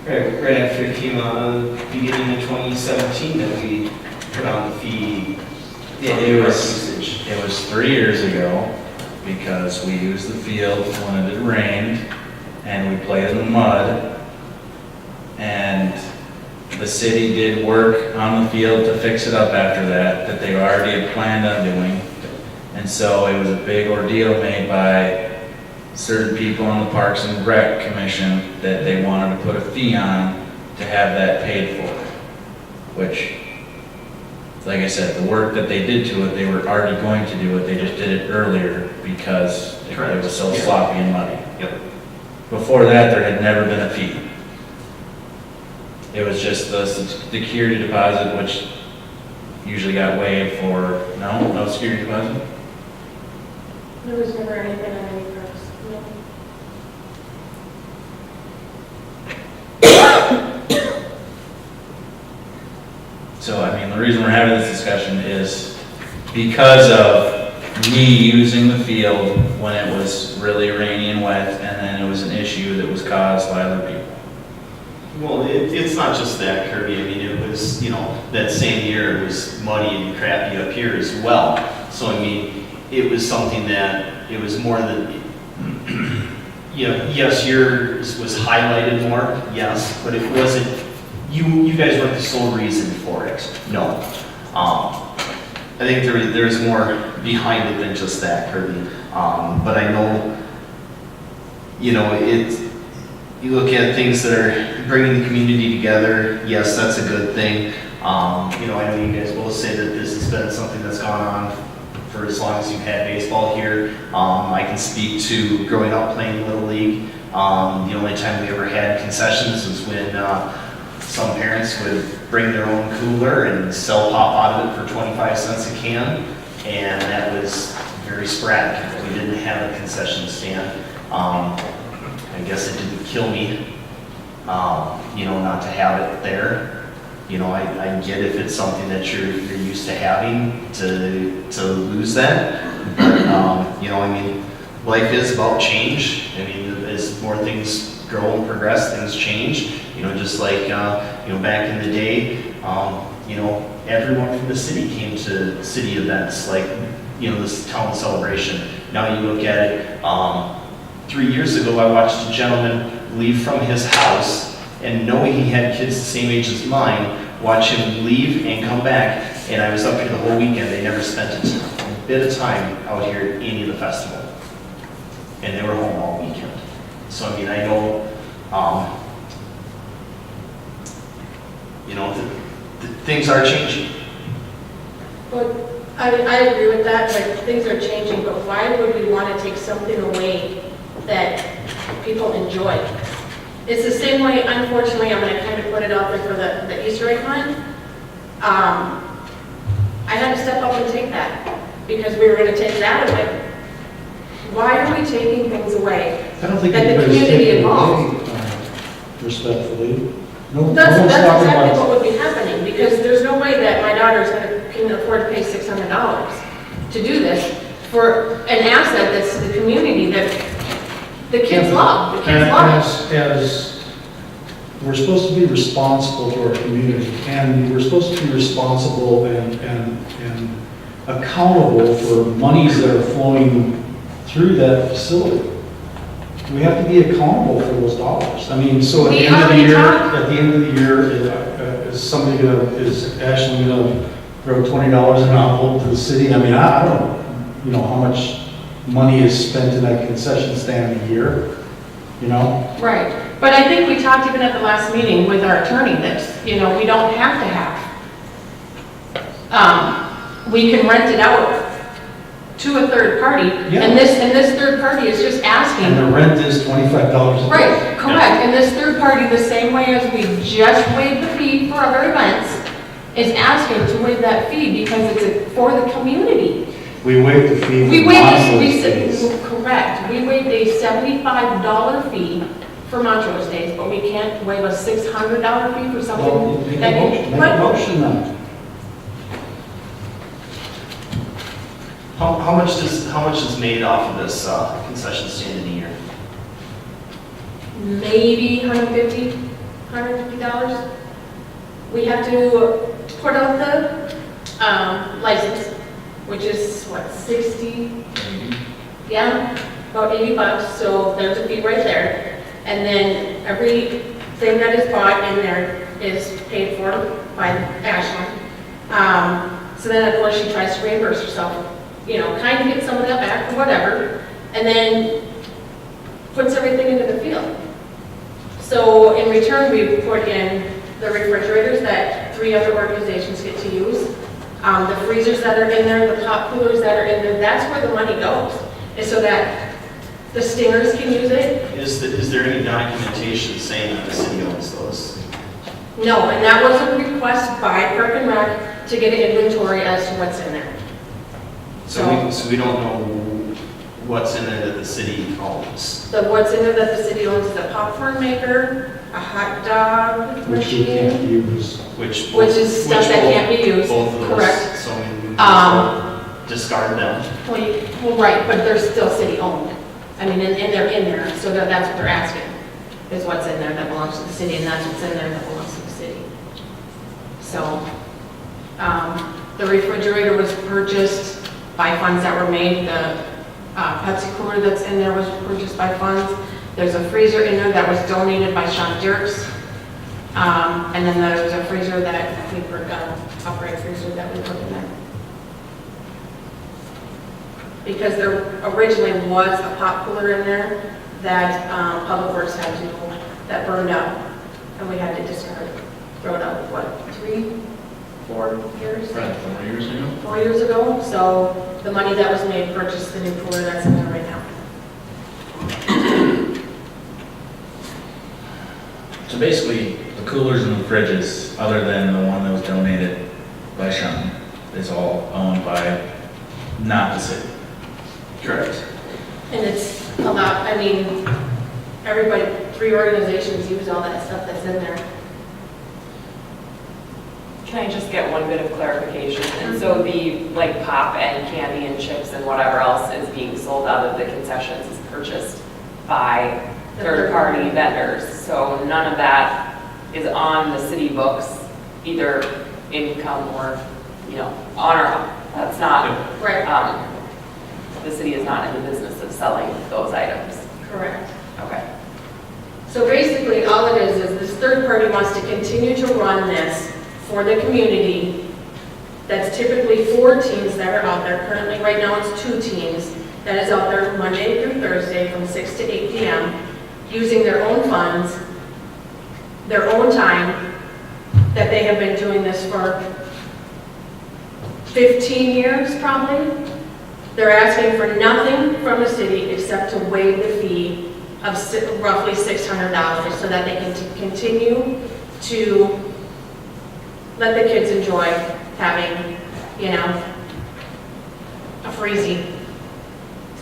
right after it came on, beginning of 2017, that we put on the fee. It was 3 years ago, because we used the field when it had rained, and we played in the mud, and the city did work on the field to fix it up after that they already had planned on doing. And so it was a big ordeal made by certain people on the Parks and Rec Commission that they wanted to put a fee on to have that paid for. Which, like I said, the work that they did to it, they were already going to do it, they just did it earlier because it was so sloppy and muddy. Yep. Before that, there had never been a fee. It was just the security deposit, which usually got waived for, no security deposit? There was never anything on any purse. So, I mean, the reason we're having this discussion is because of me using the field when it was really rainy and wet, and then it was an issue that was caused by other people. Well, it's not just that, Kirby. I mean, it was, that same year it was muddy and crappy up here as well. So, I mean, it was something that, it was more than, yes, yours was highlighted more, yes, but it wasn't, you guys weren't the sole reason for it, no. I think there was more behind it than just that, Kirby. But I know, you look at things that are bringing the community together, yes, that's a good thing. I know you guys both say that this has been something that's gone on for as long as you've had baseball here. I can speak to growing up playing Little League. The only time we ever had concessions was when some parents would bring their own cooler and sell pop out of it for 25 cents a can, and that was very sporadic. We didn't have a concession stand. I guess it didn't kill me, not to have it there. I get if it's something that you're used to having to lose that. But, life is about change. As more things grow and progress, things change. Just like, back in the day, everyone from the city came to city events, like, this town celebration. Now you look at it, 3 years ago, I watched a gentleman leave from his house, and knowing he had kids the same age as mine, watch him leave and come back, and I was up here the whole weekend. They never spent a bit of time out here at any of the festival, and they were home all weekend. So, I know, things are changing. But I agree with that, like, things are changing, but why would we want to take something away that people enjoy? It's the same way, unfortunately, I'm going to kind of put it out there for the Easter egg hunt. I had to step up and take that because we were going to take that away. Why are we taking things away? I don't think that the anybody's community taking involved? away, respectfully. No, That's no one's talking exactly about- what would be happening, because there's no way that my daughter's can afford to pay $600 to do this for an asset that's the community that the kids love. The kids love it. As we're supposed to be responsible to our community, and we're supposed to be responsible and accountable for monies that are flowing through that facility. We have to be accountable for those dollars. So at the end of the year, is somebody is Ashley gonna throw $20 in an envelope to the city? I don't know how much money is spent in that concession stand a year, Right. But I think we talked even at the last meeting with our attorney that, we don't have to have. We can rent it out to a third party. Yeah. And this third party is just asking. And the rent is $25 a day. Right, correct. And this third party, the same way as we just waived the fee for other events, is asking to waive that fee because it's for the community. We waived the fee We for waived, Montrose Days. correct, we waived a $75 fee for Montrose Days, but we can't waive a $600 fee for Well, something. make that- a motion, make but- a motion then. How much is made off of this concession stand in a year? Maybe $150. We have to put out the license, which is what, 60? Yeah, about $80, so there's a fee right there. And then everything that is bought in there is paid for by Ashland. So then, of course, she tries to reimburse herself, kind of get some of that back or whatever, and then puts everything into the field. So in return, we put in the refrigerators that 3 other organizations get to use, the freezers that are in there, the pop coolers that are in there, that's where the money goes. And so that the Stingers can use it. Is there any documentation saying that the city owns those? No, and that was a request by Park and Rec to get an inventory as to what's in there. So we don't know what's in there that the city owns. What's in there that the city owns is a popcorn maker, a hot dog Which we can't machine, use. Which is stuff that can't be used. Both of those. Correct. So we discard them. Well, right, but they're still city owned. I mean, and they're in there, so that's what they're asking, is what's in there that belongs to the city, and that's what's in there that belongs to the city. So, the refrigerator was purchased by funds that were made, the Pepsi cooler that's in there was purchased by funds. There's a freezer in there that was donated by Sean Dirks. And then there's a freezer that we put, upright freezer that we put in there. Because there originally was a pop cooler in there that Public Works had to, that burned up, and we had to discard, throw it out, what, 3, 4 years? Right, 4 years ago? 4 years ago, so the money that was made purchased the new cooler that's in there right now. So basically, the coolers and the fridges, other than the one that was donated by Sean, is all owned by not the city. Correct. And it's a lot, I mean, everybody, 3 organizations use all that stuff that's in there. Can I just get one bit of clarification? And so the, like, pop and candy and chips and whatever else is being sold out of the concessions is purchased by third-party vendors? So none of that is on the city books, either income or, on or off? That's not, Right. The city is not in the business of selling those items? Correct. Okay. So basically, all it is this third party wants to continue to run this for the community. That's typically 4 teams that are out there. Currently, right now, it's 2 teams that is out there Monday through Thursday from 6 to 8 p.m. using their own funds, their own time, that they have been doing this for 15 years, probably. They're asking for nothing from the city except to waive the fee of roughly $600 so that they can continue to let the kids enjoy having, a freezy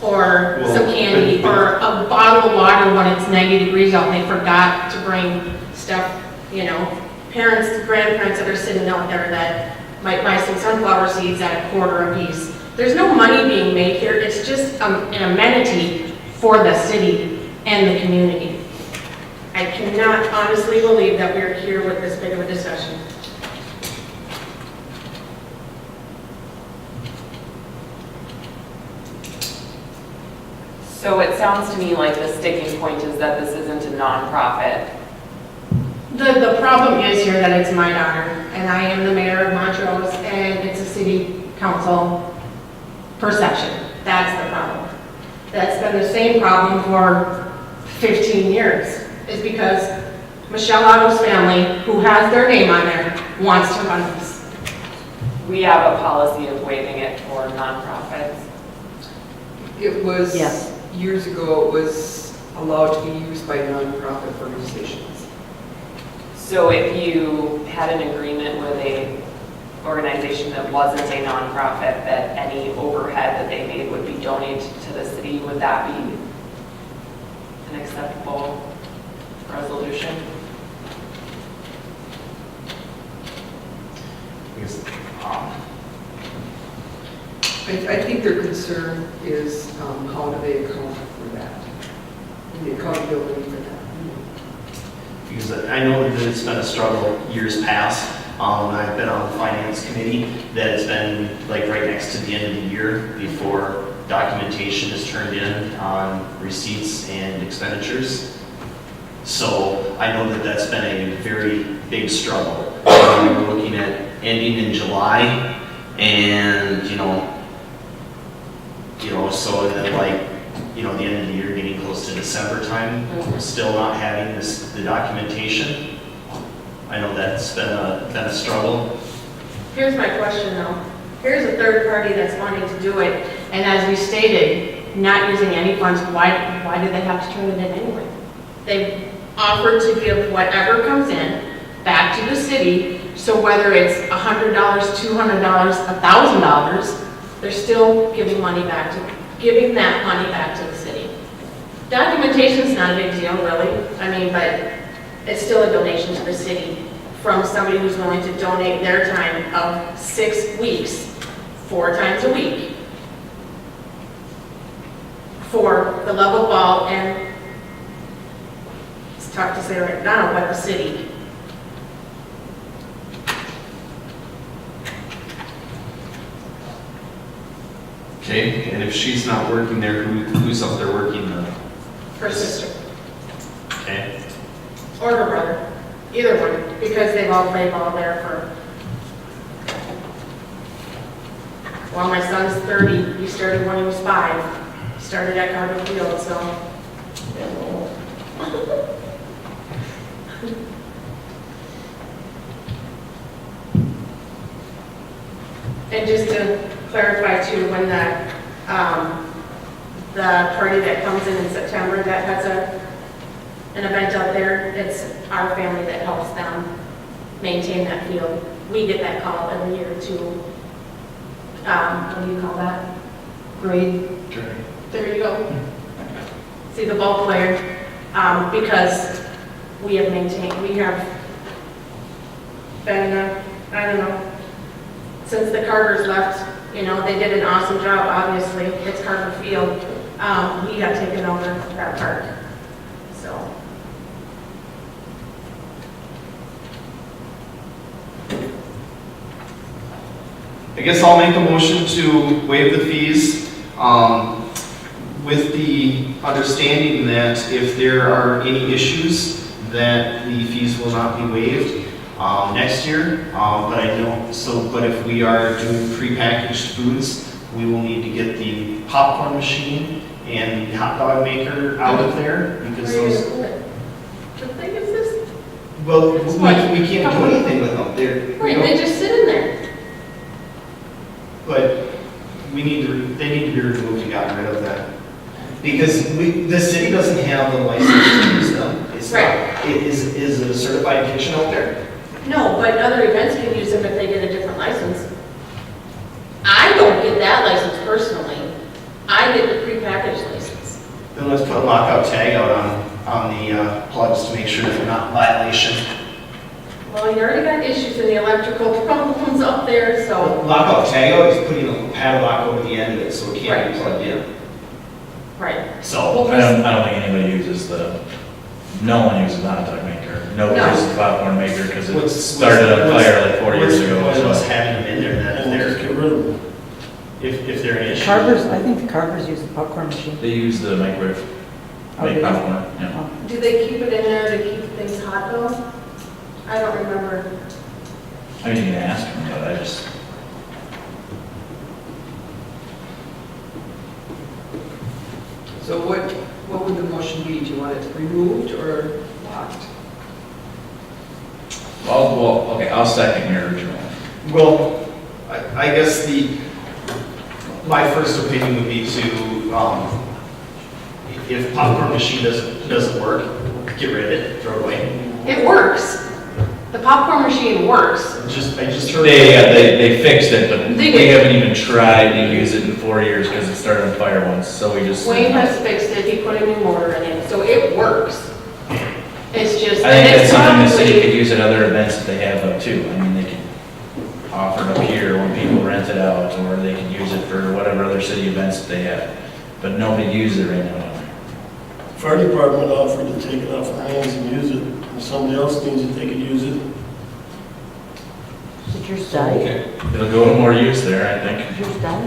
or some candy or a bottle of water when it's 90 degrees out and they forgot to bring stuff, parents, grandparents that are sitting out there that might buy some sunflower seeds at $0.25 a piece. There's no money being made here. It's just an amenity for the city and the community. I cannot honestly believe that we're here with this big of a discussion. So it sounds to me like the sticking point is that this isn't a nonprofit. The problem is here that it's my daughter, and I am the mayor of Montrose, and it's a city council perception. That's the problem. That's been the same problem for 15 years, is because Michelle Otto's family, who has their name on there, wants to run this. We have a policy of waiving it for nonprofits. It was, Yes. years ago, it was allowed to be used by nonprofit organizations. So if you had an agreement with a organization that wasn't a nonprofit, that any overhead that they made would be donated to the city, would that be an acceptable resolution? Because, I think their concern is how do they account for that? And the accountability for that. because I know that it's been a struggle years past. I've been on the finance committee, that it's been like right next to the end of the year before documentation is turned in on receipts and expenditures. So I know that that's been a very big struggle. We were looking at ending in July and, so then like, the end of the year getting close to December time, still not having the documentation. I know that's been a struggle. Here's my question though. Here's a third party that's wanting to do it, and as we stated, not using any funds, why do they have to turn it in anyway? They've offered to give whatever comes in back to the city, so whether it's $100, $200, $1,000, they're still giving that money back to the city. Documentation's not a big deal, really. I mean, but it's still a donation to the city from somebody who's willing to donate their time of 6 weeks, 4 times a week, for the love of ball and, it's tough to say right now, but the city. Okay, and if she's not working there, who's up there working then? Her sister, Okay, or her brother, either one, because they've all played ball there well, my son's 30, he started when he was 5, he started at Carter Field, so. And just to clarify too, when the party that comes in September that has an event out there, it's our family that helps them maintain that field. We get that call every year to, what do you call that? Grade? There you go. See the ball player, because we have been, I don't know, since the Carters left, they did an awesome job, obviously, it's Carter Field. We have taken over that park, so. I guess I'll make a motion to waive the fees, with the understanding that if there are any issues, that the fees will not be waived next year. But if we are doing prepackaged foods, we will need to get the popcorn machine and the hot dog maker out of there, because Where are you those, gonna put it? The thing is this, well, we can't do anything with them. they just sit in there. But they need to be removed and gotten rid of that. Because the city doesn't have the license to use them. It's not, is a certified kitchen out there? No, but other events can use them if they get a different license. I don't get that license personally. I get the prepackaged license. Then let's put a lockout tag out on the plugs to make sure that they're not in violation. Well, you already got issues in the electrical problems up there, so. Lockout tag out is putting a padlock over the end of it so it can't be plugged in. Right. So, I don't think anybody uses no one uses the hot dog maker. Nobody uses the popcorn maker because it started on fire like 4 years ago. What's us having them in there then if they're an issue? Carvers, I think the Carvers use the popcorn machine. They use the microwave, Oh, do make they? popcorn, yeah. Oh. Do they keep it in there to keep things hot though? I don't remember. I mean, you can ask them, but I just, So what would the motion be? Do you want it removed or locked? okay, I'll second your original. Well, I guess the my first opinion would be to, if popcorn machine doesn't work, get rid of it, throw it away. It works. The popcorn machine works. I just heard. They fixed it, but They we did. haven't even tried to use it in 4 years because it started on fire once, so we just. Wayne has fixed it, he put a new motor in it, so it works. It's just, I and think it's that's something the city could probably, use at other events that they have though too. I mean, they can offer it up here when people rent it out, or they can use it for whatever other city events that they have. But nobody uses it right now. Fire department offered to take it off our hands and use it. If somebody else needs it, they could use it. Did yours die? Okay. It'll go to more use there, I think. Did yours die?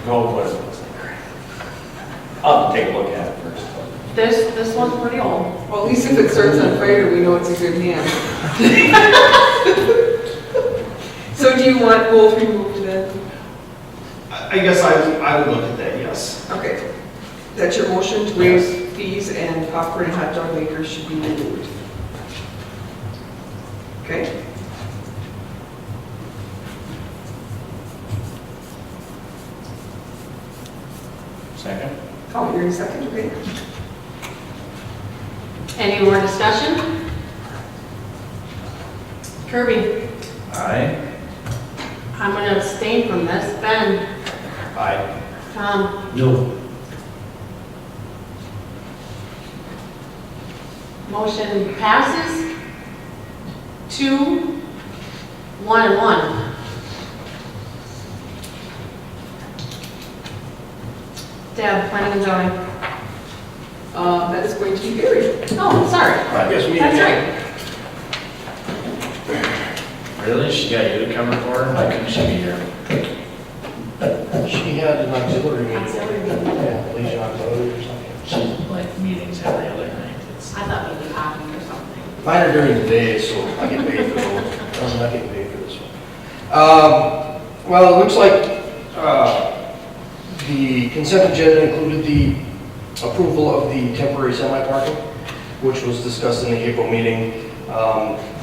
Go with what it looks like. I'll have to take a look at it first. this one's pretty old. Well, at least if it starts on fire, we know it's in good hands. So do you want both removed then? I guess I would look at that, yes. Okay. That's your motion to waive fees and popcorn and hot dog makers should be removed. Okay? Second? Oh, you're in second, okay? Any more discussion? Kirby, Aye. I'm gonna abstain from this. Ben, Aye. Tom, No. motion passes. 2, 1, and 1. Deb, planning and zoning. That is going to be Gary. Oh, sorry. I guess we. That's right. Really? She got you to cover for her? Why couldn't she be here? She had an auxiliary meeting. Yeah, Legion Auxiliary or something. She's like meetings every other night. It's- I thought maybe hockey or something. Mine are during the day, so I get paid for those. I'm not getting paid for this one. Well, it looks like the consent agenda included the approval of the temporary semi-parking, which was discussed in the April meeting.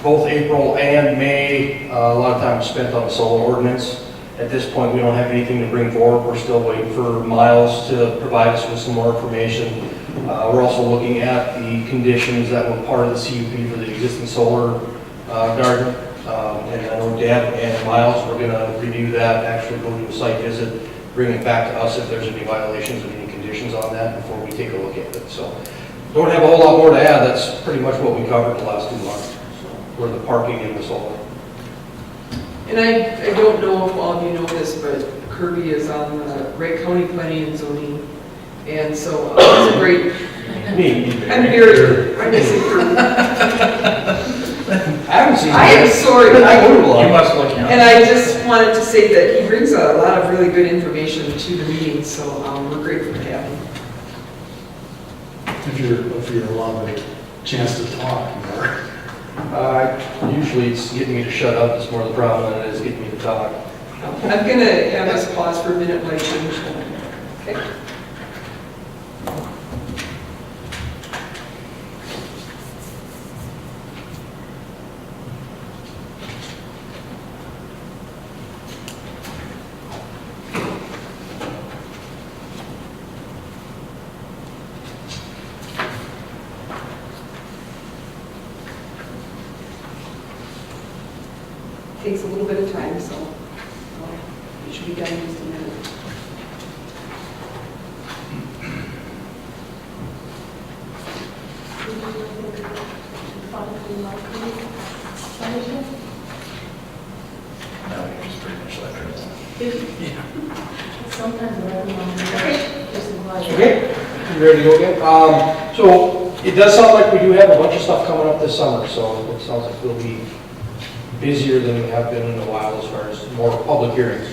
Both April and May, a lot of time was spent on the solar ordinance. At this point, we don't have anything to bring forward. We're still waiting for Miles to provide us with some more information. We're also looking at the conditions that were part of the CUP for the existing solar garden. And I know Deb and Miles, we're gonna review that, actually go do a site visit, bring it back to us if there's any violations or any conditions on that before we take a look at it. So, don't have a whole lot more to add. That's pretty much what we covered the last 2 months. So, for the parking and the solar. And I don't know if all of you know this, but Kirby is on the Wright County Planning and Zoning. And so it's a great, I'm very, I miss it, Kirby. I haven't seen. I am sorry. You must look young. And I just wanted to say that he brings a lot of really good information to the meeting, so we're grateful to have him. If you're allowed a chance to talk more. Usually it's getting me to shut up, it's more the problem than it is getting me to talk. I'm gonna have us pause for a minute while I change. Okay? Takes a little bit of time, so it should be done in just a minute. No, you just pretty much let her know. Sometimes I don't know. Just like- Okay, you ready to go again? So it does sound like we do have a bunch of stuff coming up this summer, so it sounds like we'll be busier than we have been in a while as far as more public hearings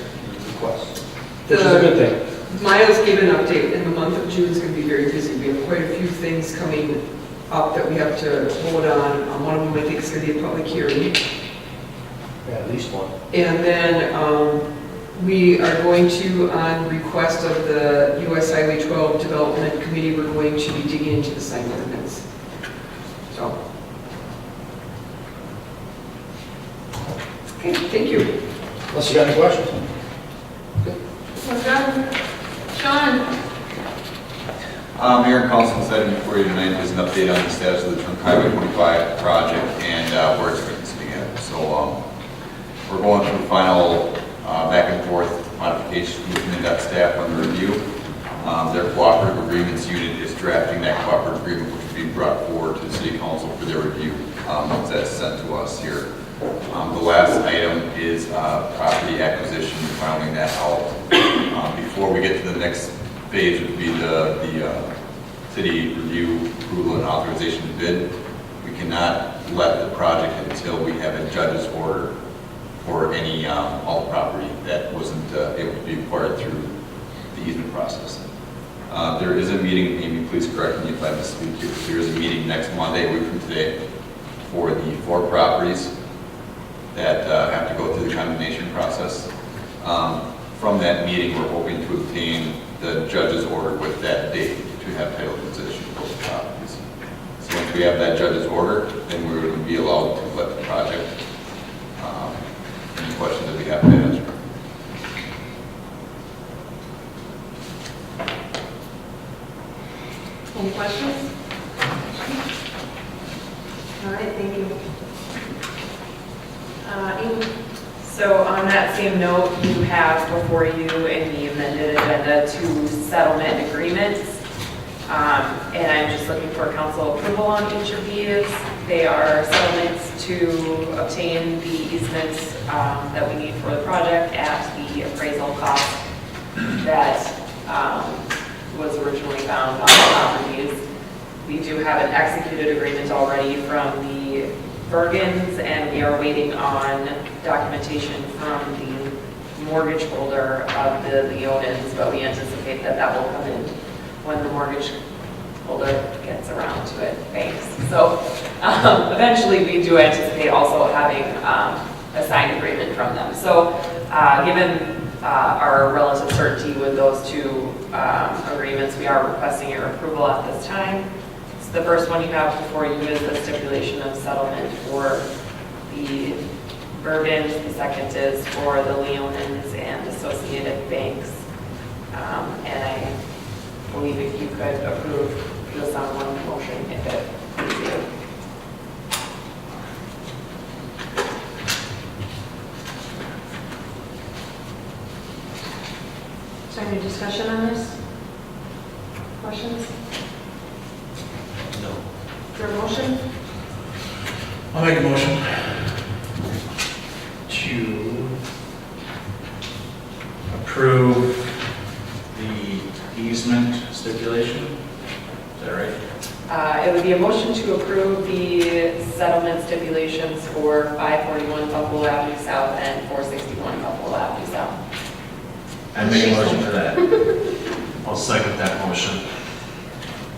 requests, which is a good thing. Miles gave an update, and the month of June is going to be very busy. We have quite a few things coming up that we have to vote on. One of them, I think, is going to be a public hearing. Yeah, at least one. And then we are going to, on request of the US Highway 12 Development Committee, we're going to be digging into the sign ordinance. So. Okay, thank you. Unless you got any questions? We're done. Mayor and Council, this item before you tonight is an update on the status of the Trunk Highway 25 project and where it's currently sitting at. So we're going through final back and forth modifications with MnDOT staff under review. Their cooperative agreements unit is drafting that cooperative agreement, which will be brought forward to the City Council for their review once that's sent to us here. The last item is property acquisition, filing that out. Before we get to the next phase would be the city review, approval, and authorization to bid. We cannot let the project until we have a judge's order for any all property that wasn't able to be acquired through the easement process. There is a meeting, Amy, please correct me if I misspeak here. There is a meeting next Monday, a week from today, for the 4 properties that have to go through the condemnation process. From that meeting, we're hoping to obtain the judge's order with that date to have title possession of those properties. So once we have that judge's order, then we would be allowed to let the project. Any questions that we have to answer? Any questions? All right, thank you. Amy? So on that same note, you have before you in the amended agenda 2 settlement agreements. And I'm just looking for council approval on each of these. They are settlements to obtain the easements that we need for the project at the appraisal cost that was originally found on the properties. We do have an executed agreement already from the Bergens, and we are waiting on documentation from the mortgage holder of the Leonins, but we anticipate that that will come in when the mortgage holder gets around to it, thanks. So eventually we do anticipate also having a signed agreement from them. So given our relative certainty with those 2 agreements, we are requesting your approval at this time. So the first one you have before you is the stipulation of settlement for the Bergens. The second is for the Leonins and Associated Banks. And I believe if you could approve this on one motion, if it pleases you. Is there any discussion on this? Questions? No. Is there a motion? I'll make a motion to approve the easement stipulation. Is that right? It would be a motion to approve the settlement stipulations for 541 Buffalo Avenue South and 461 Buffalo Avenue South. I make a motion for that. I'll second that motion.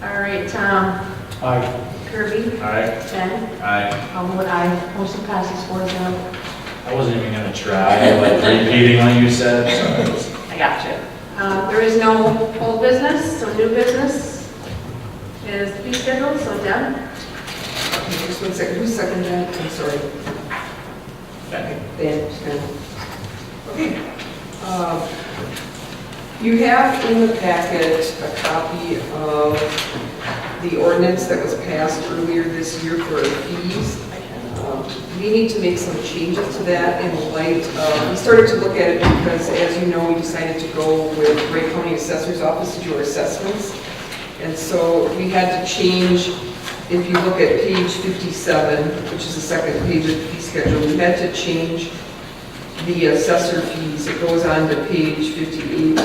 All right, Tom? Aye. Kirby? Aye. Ben? Aye. I'll vote aye. Motion passes 4-0. I wasn't even gonna try, like, repeating what you said, so. I got you. There is no old business, so new business is fee schedule, so Deb? Okay, just 1 second. Who's second that? I'm sorry. Ben. Okay. You have in the packet a copy of the ordinance that was passed earlier this year for fees. We need to make some changes to that in light of, we started to look at it because, as you know, we decided to go with Wright County Assessor's Office to do our assessments. And so we had to change, if you look at page 57, which is the second page of the fee schedule, we had to change the assessor fees. It goes on to page 58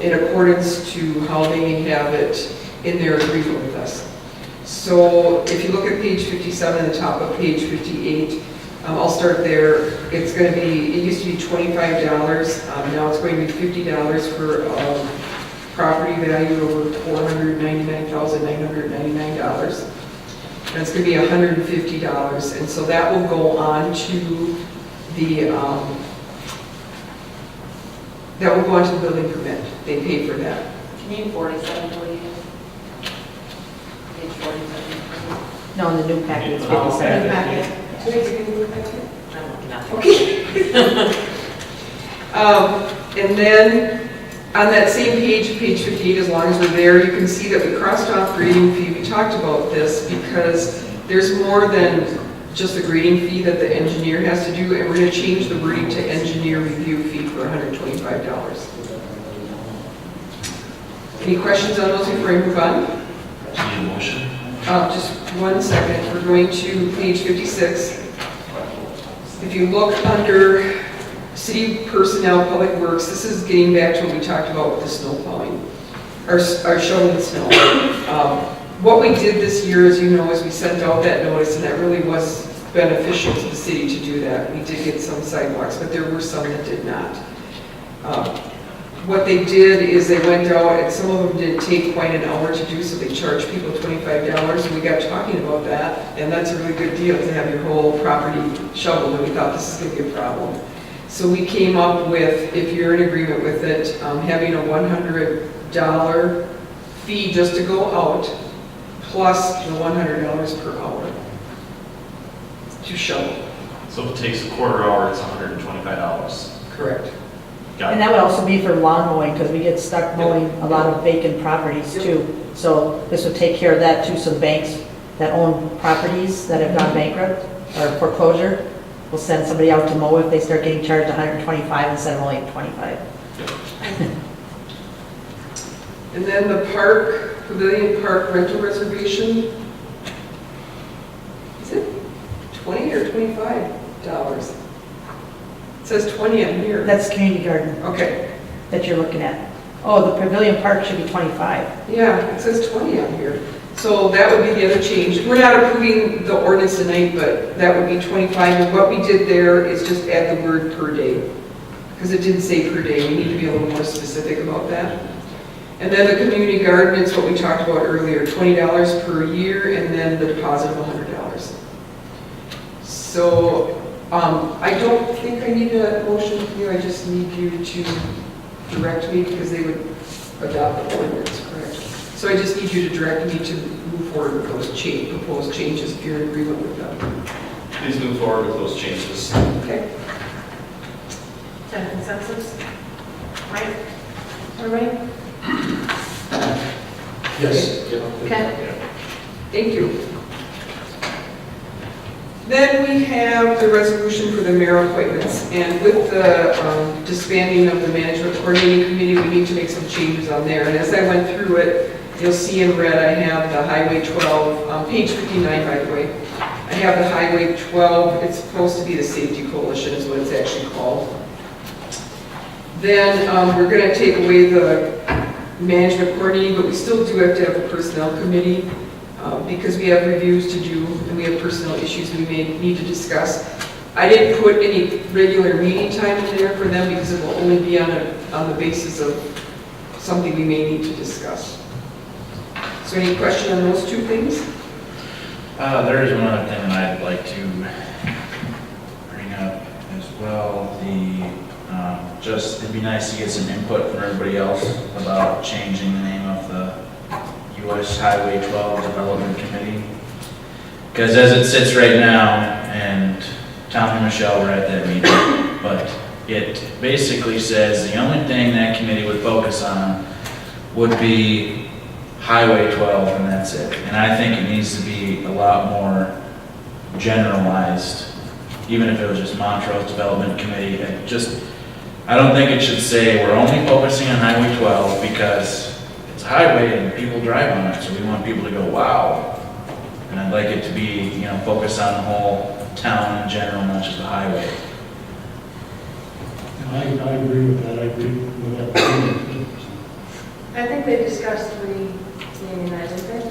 in accordance to how they have it in their agreement with us. So if you look at page 57, the top of page 58, I'll start there. It's going to be, it used to be $25, now it's going to be $50 for property value over $499,999. And it's going to be $150. And so that will go on to the, building permit. They pay for that. Can you 47, please? Page 47. No, in the new packet, it's Oh, 57. okay. Packet. I'm looking at the Okay. And then On that same page, page 58, as long as we're there, you can see that we crossed off grading fee. We talked about this because there's more than just the grading fee that the engineer has to do, and we're going to change the wording to engineer review fee for $125. Any questions on those before I move on? Do you need a motion? Just 1 second. We're going to page 56. If you look under city personnel, public works, this is getting back to what we talked about with the snow plowing, or shoveling the snow. What we did this year, as you know, is we sent out that notice, and that really was beneficial to the city to do that. We did get some sidewalks, but there were some that did not. What they did is they went out, and some of them didn't take quite an hour to do, so they charged people $25, and we got talking about that, and that's a really good deal to have your whole property shoveled, and we thought this is going to be a problem. So we came up with, if you're in agreement with it, having a $100 fee just to go out, plus the $100 per hour to shovel. So if it takes a quarter hour, it's $125. Correct. And that would also be for lawn mowing, because we get stuck mowing a lot of vacant properties too. So this would take care of that too, so the banks that own properties that have gone bankrupt or foreclosure will send somebody out to mow if they start getting charged $125 instead of only $25. And then the Pavilion Park rental reservation, is it $20 or $25? It says 20 on here. That's community garden Okay. that you're looking at. Oh, the Pavilion Park should be 25. Yeah, it says 20 on here. So that would be the other change. We're not approving the ordinance tonight, but that would be 25. And what we did there is just add the word per day, because it didn't say per day. We need to be a little more specific about that. And then the community garden is what we talked about earlier, $20 per year, and then the deposit of $100. So I don't think I need a motion from you. I just need you to direct me, because they would adopt the ordinance, correct? So I just need you to direct me to move forward with those proposed changes if you're in agreement with them. Please move forward with those changes. Okay? Is that a consensus? Right? Everybody? Yes. Okay. Thank you. Then we have the resolution for the mayor appointments. And with the disbanding of the management coordinating committee, we need to make some changes on there. And as I went through it, you'll see in red I have the Highway 12, page 59 by the way. I have the Highway 12, it's supposed to be the Safety Coalition is what it's actually called. Then we're going to take away the management coordinating, but we still do have to have a personnel committee because we have reviews to do and we have personnel issues we may need to discuss. I didn't put any regular meeting time in there for them because it will only be on the basis of something we may need to discuss. So any question on those two things? There is one other thing that I'd like to bring up as well. Just, it'd be nice to get some input from everybody else about changing the name of the US Highway 12 Development Committee. Because as it sits right now, and Tom and Michelle were at that meeting, but it basically says the only thing that committee would focus on would be Highway 12, and that's it. And I think it needs to be a lot more generalized, even if it was just Montrose Development Committee. I don't think it should say we're only focusing on Highway 12 because it's a highway and people drive on it, so we want people to go, wow. And I'd like it to be, focus on the whole town in general, not just the highway. I agree with that. I agree with that. I think they discussed renaming that, didn't they?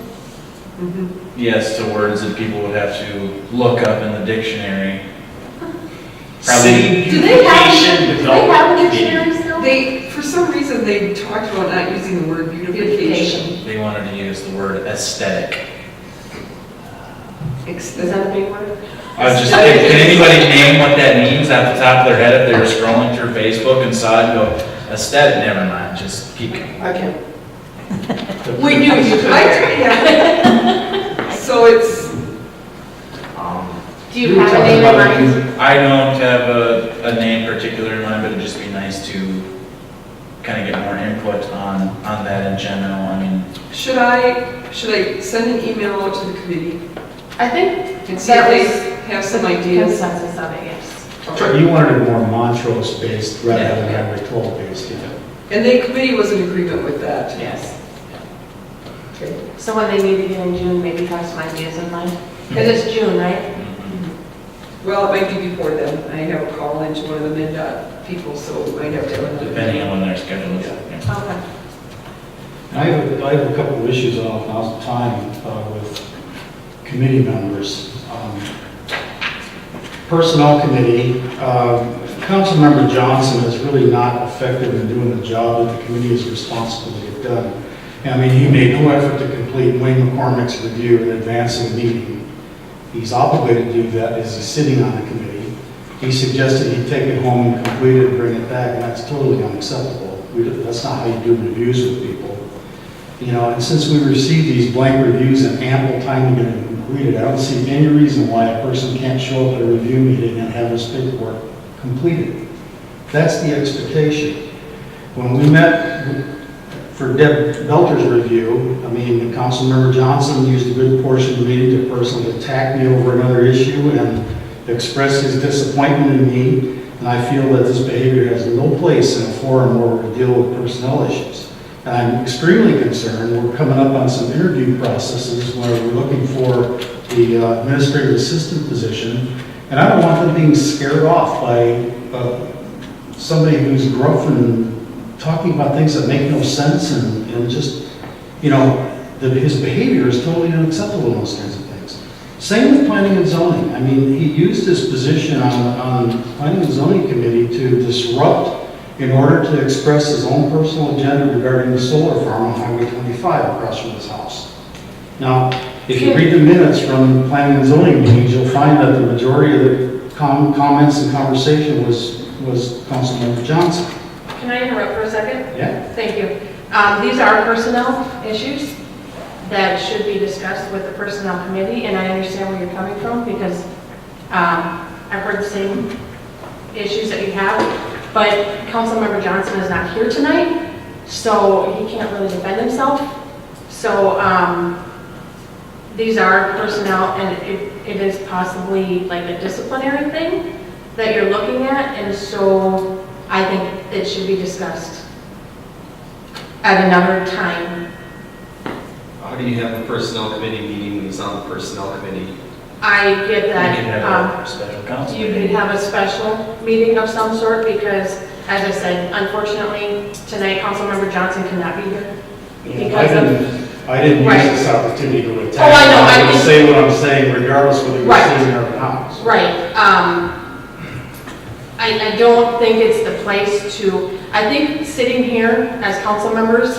Mm-hmm. Yes, to words that people would have to look up in the dictionary. City Do they Beautification Development have a Committee. dictionary still? For some reason, they talked about not using the word beautification. They wanted to use the word aesthetic. Is that a big word? I was just thinking, can anybody name what that means off the top of their head if they were scrolling through Facebook and saw it and go, aesthetic, never mind, just keep going. Okay. We knew you could. Yeah. So it's, Do you have a name in mind? I don't have a name particular in mind, but it'd just be nice to kind of get more input on that in general. I mean, Should I send an email out to the committee I think and see if they have some ideas? consensus of it, yes. You wanted it more Montrose-based rather than Highway 12-based, yeah. And the committee was in agreement with that? Yes. Okay. So when they meet again in June, maybe have some ideas in mind? Because it's June, right? Well, it might be before then. I have a call into one of the MnDOT people, so we might have to have another. depending on when their schedule is. Yeah. Okay. I have a couple of issues off now's the time with committee members. Personnel committee, Councilmember Johnson is really not effective in doing the job that the committee is responsible to get done. I mean, he made no effort to complete Wayne McCormick's review in advance of the meeting. He's obligated to do that as he's sitting on the committee. He suggested he take it home and complete it and bring it back, and that's totally unacceptable. That's not how you do reviews with people. You know, and since we received these blank reviews and ample time to get them completed, I don't see any reason why a person can't show up at a review meeting and have his paperwork completed. That's the expectation. When we met for Deb Belter's review, I mean, Councilmember Johnson used a good portion of the meeting to personally attack me over another issue and express his disappointment in me, and I feel that this behavior has no place in a forum where we're dealing with personnel issues. And I'm extremely concerned, we're coming up on some interview processes where we're looking for the administrative assistant position, and I don't want them being scared off by somebody who's gruff and talking about things that make no sense and just, you know, his behavior is totally unacceptable in those kinds of things. Same with planning and zoning. I mean, he used his position on planning and zoning committee to disrupt in order to express his own personal agenda regarding the solar farm on Highway 25 across from his house. Now, if you read the minutes from planning and zoning meetings, you'll find that the majority of the comments and conversation was Councilmember Johnson. Can I interrupt for a second? Yeah. Thank you. These are personnel issues that should be discussed with the personnel committee, and I understand where you're coming from because I've heard the same issues that you have, but Councilmember Johnson is not here tonight, so he can't really defend himself. So these are personnel, and it is possibly like a disciplinary thing that you're looking at, and so I think it should be discussed at another time. How do you have a personnel committee meeting when he's on the personnel committee? I get We that. can have a special council. You could have a special meeting of some sort because, as I said, unfortunately, tonight Councilmember Johnson cannot be here. I didn't use Right. this opportunity to attack. Oh, I know, I I'm going to think- say what I'm saying regardless whether you're Right. sitting or not. Right. I don't think it's the place to, I think sitting here as council members,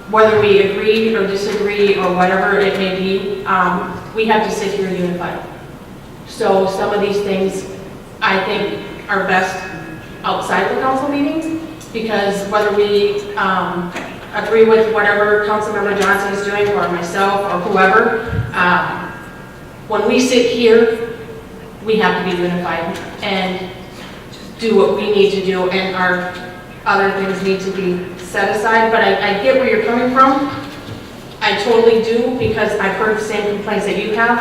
whether we agree or disagree or whatever it may be, we have to sit here unified. So some of these things I think are best outside the council meetings because whether we agree with whatever Councilmember Johnson is doing or myself or whoever, when we sit here, we have to be unified and do what we need to do, and our other things need to be set aside. But I get where you're coming from. I totally do, because I've heard the same complaints that you have.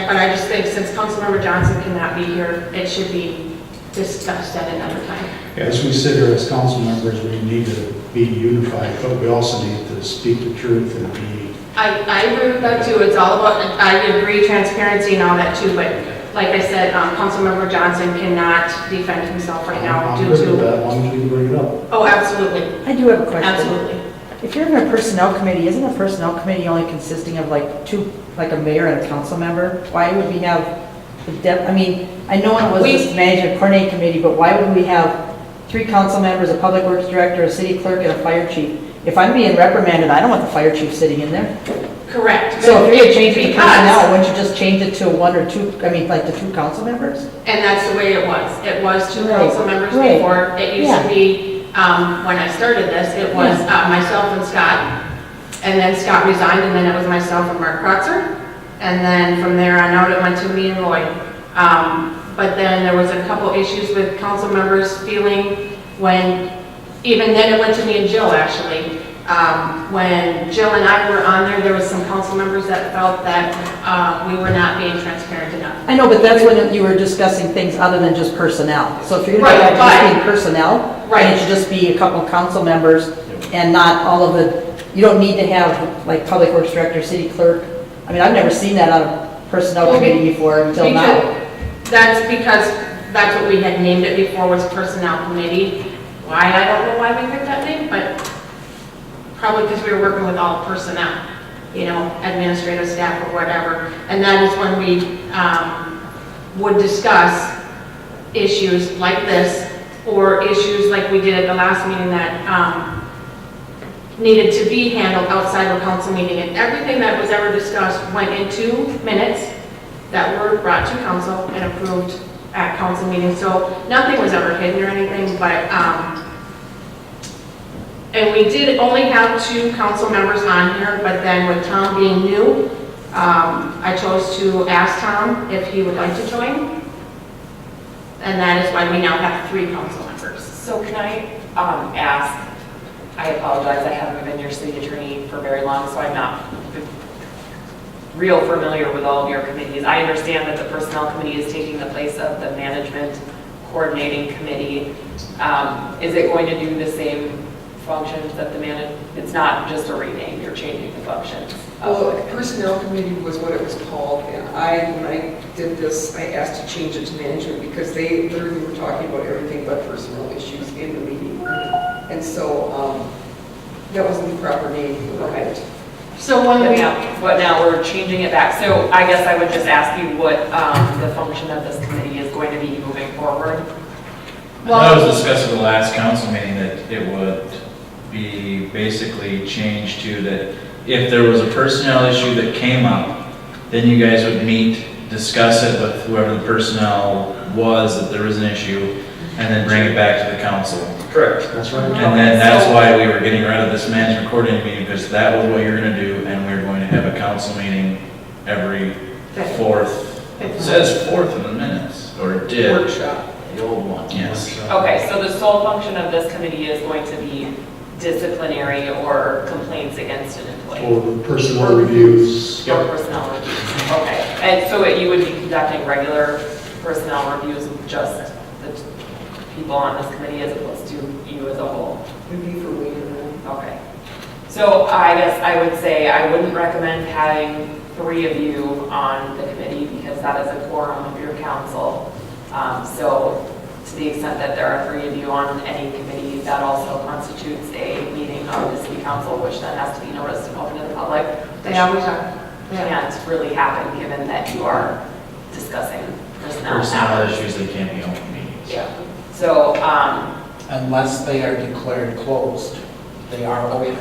But I just think since Councilmember Johnson cannot be here, it should be discussed at another time. As we sit here as council members, we need to be unified, but we also need to speak the truth and be. I agree with that too. It's all about, I agree, transparency and all that too, but like I said, Councilmember Johnson cannot defend himself right now I'm due good with to. that, as long as we can bring it up. Oh, absolutely. I do have a question. Absolutely. If you're in a personnel committee, isn't a personnel committee only consisting of like two, like a mayor and a council member? Why would we have, I mean, I know it was this management coordinating committee, but why would we have 3 council members, a public works director, a city clerk, and a fire chief? If I'm being reprimanded, I don't want the fire chief sitting in there. Correct. So if you're going to change it to Because- personnel, wouldn't you just change it to 1 or 2, I mean, like the 2 council members? And that's the way it was. It was 2 Right, council members right. before. It used Yeah. to be, when I started this, it was myself and Scott. And then Scott resigned, and then it was myself and Mark Kratzer. And then from there on out, it went to me and Lloyd. But then there was a couple issues with council members feeling when even then it went to me and Jill, actually. When Jill and I were on there, there was some council members that felt that we were not being transparent enough. I know, but that's when you were discussing things other than just personnel. So if you're Right, going to but- just being personnel, then it should just be a couple of council members and not all of the, you don't need to have like public works director, city clerk. I mean, I've never seen that on a personnel Well, committee before until now. That's because that's what we had named it before, was personnel committee. Why, I don't know why we picked that name, but probably because we were working with all personnel, you know, administrative staff or whatever. And that is when we would discuss issues like this, or issues like we did at the last meeting that needed to be handled outside of a council meeting. And everything that was ever discussed went into minutes that were brought to council and approved at council meetings. So nothing was ever hidden or anything, but, and we did only have 2 council members on here, but then with Tom being new, I chose to ask Tom if he would like to join. And that is why we now have 3 council members. So can I ask, I apologize, I haven't been your city attorney for very long, so I'm not real familiar with all of your committees. I understand that the personnel committee is taking the place of the management coordinating committee. Is it going to do the same functions that the it's not just a rename, you're changing the functions? Well, personnel committee was what it was called, and when I did this, I asked to change it to management because they literally were talking about everything but personnel issues in the meeting. And so, that wasn't the proper name for it. So when But now we're changing it back. So I guess I would just ask you what the function of this committee is going to be moving forward. That was discussed at the last council meeting, that it would be basically changed to that if there was a personnel issue that came up, then you guys would meet, discuss it with whoever the personnel was, that there was an issue, and then bring it back to the council. Correct. That's right. And then that's why we were getting rid of this management coordinating meeting, because that was what you're gonna do, and we we're going to have a council meeting every 4th. It says 4th in the minutes, or it did. Workshop. The old one, yes. Okay, so the sole function of this committee is going to be disciplinary or complaints against an employee? Or personnel reviews. Or personnel reviews, okay. And so you would be conducting regular personnel reviews of just the people on this committee as opposed to you as a whole? It'd be for Wayne and I. Okay. So I guess I would say I wouldn't recommend having 3 of you on the committee because that is a quorum of your council. So to the extent that there are 3 of you on any committee, that also constitutes a meeting of the city council, which then has to be noticed and open to the public. They always are. Can't really happen given that you are discussing personnel Personnel matters. issues, they can't be open meetings. Yeah. So, Unless they are declared closed, they are open.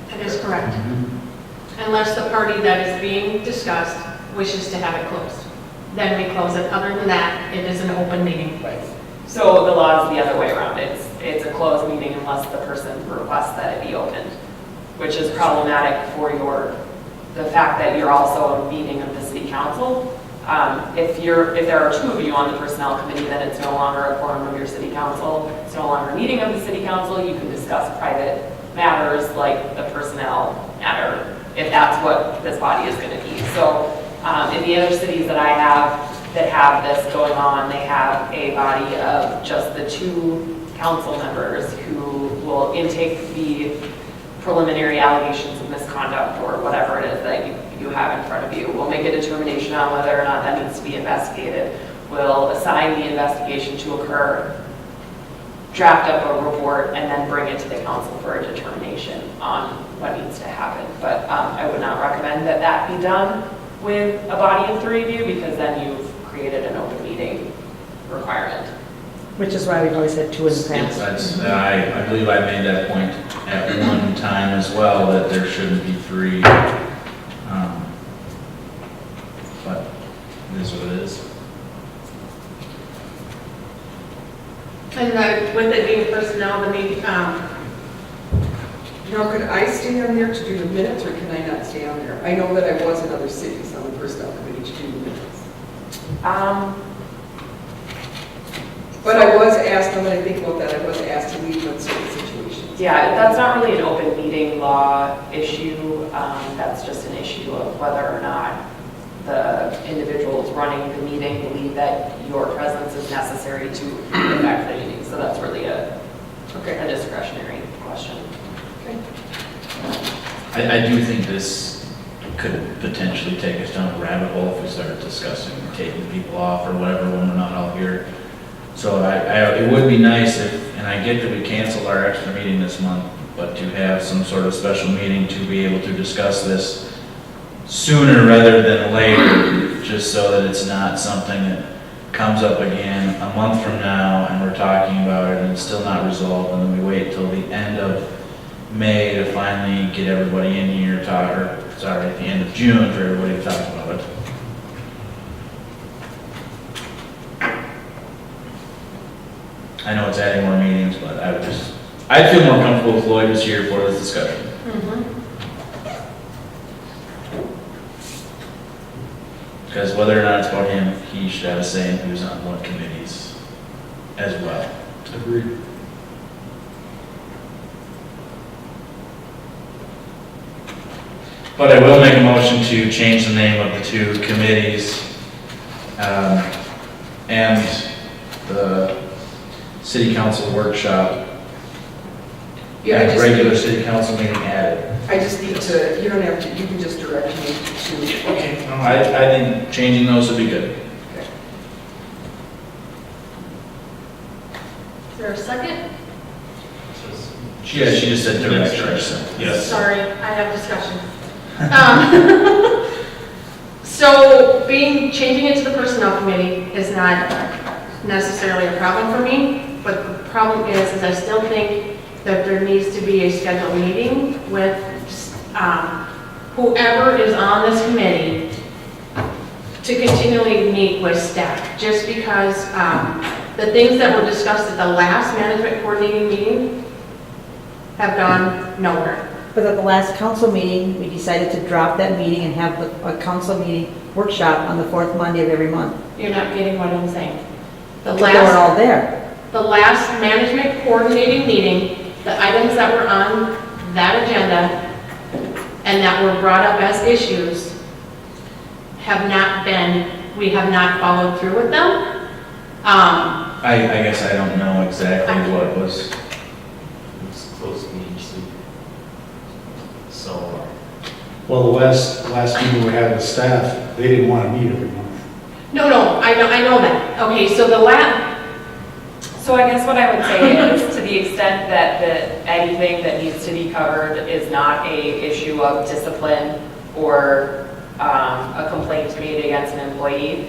That is correct. Unless the party that is being discussed wishes to have it closed. Then we close it. Other than that, it is an open meeting. Right. so the law is the other way around. It's a closed meeting unless the person requests that it be opened, which is problematic for the fact that you're also a meeting of the city council. If there are 2 of you on the personnel committee, then it's no longer a quorum of your city council. It's no longer a meeting of the city council. You can discuss private matters like the personnel matter, if that's what this body is going to be. So in the other cities that I have that have this going on, they have a body of just the 2 council members who will intake the preliminary allegations of misconduct or whatever it is that you have in front of you. We'll make a determination on whether or not that needs to be investigated. We'll assign the investigation to occur, draft up a report, and then bring it to the council for a determination on what needs to happen. But I would not recommend that that be done with a body of 3 of you because then you've created an open meeting requirement. Which is why we've always had 2 in the Yes, past. I believe I made that point at one time as well, that there shouldn't be 3. But it is what it is. And with it being personnel, the meeting, Now, could I stay on there to do the minutes, or can I not stay on there? I know that I was in other cities on the personnel committee to do the minutes. But I was asked, I'm gonna think about that, I was asked to leave in certain situations. Yeah, that's not really an open meeting law issue. That's just an issue of whether or not the individuals running the meeting believe that your presence is necessary to conduct the meeting. So that's really a discretionary question. I do think this could potentially take us down a rabbit hole if we started discussing taking people off or whatever when we're not all here. So it would be nice if, and I get that we canceled our extra meeting this month, but to have some sort of special meeting to be able to discuss this sooner rather than later, just so that it's not something that comes up again a month from now and we're talking about it and it's still not resolved, and then we wait till the end of May to finally get everybody in here to talk, or sorry, at the end of June for everybody to talk about it. I know it's adding more meetings, but I'd feel more comfortable if Lloyd was here for this discussion. Because whether or not it's about him, he should have a say in who's on what committees as well. Agreed. But I will make a motion to change the name of the two committees and the city council workshop Yeah, and regular city council meeting added. I just need to, you don't have to, you can just direct me to. Okay. I think changing those would be good. Is there a second? Yeah, she just said direction. Yes. Sorry, I have discussion. So changing it to the personnel committee is not necessarily a problem for me, but the problem is I still think that there needs to be a scheduled meeting with whoever is on this committee to continually meet with staff, just because the things that were discussed at the last management coordinating meeting have gone nowhere. But at the last council meeting, we decided to drop that meeting and have a council meeting workshop on the fourth Monday of every month. You're not getting what I'm saying. But they were all there. The last management coordinating meeting, the items that were on that agenda and that were brought up as issues we have not followed through with them. I guess I don't know exactly what was. It's close to me, so. Well, the last meeting we had with staff, they didn't want to meet every month. No, I know that. Okay, so So I guess what I would say is, to the extent that anything that needs to be covered is not a issue of discipline or a complaint made against an employee,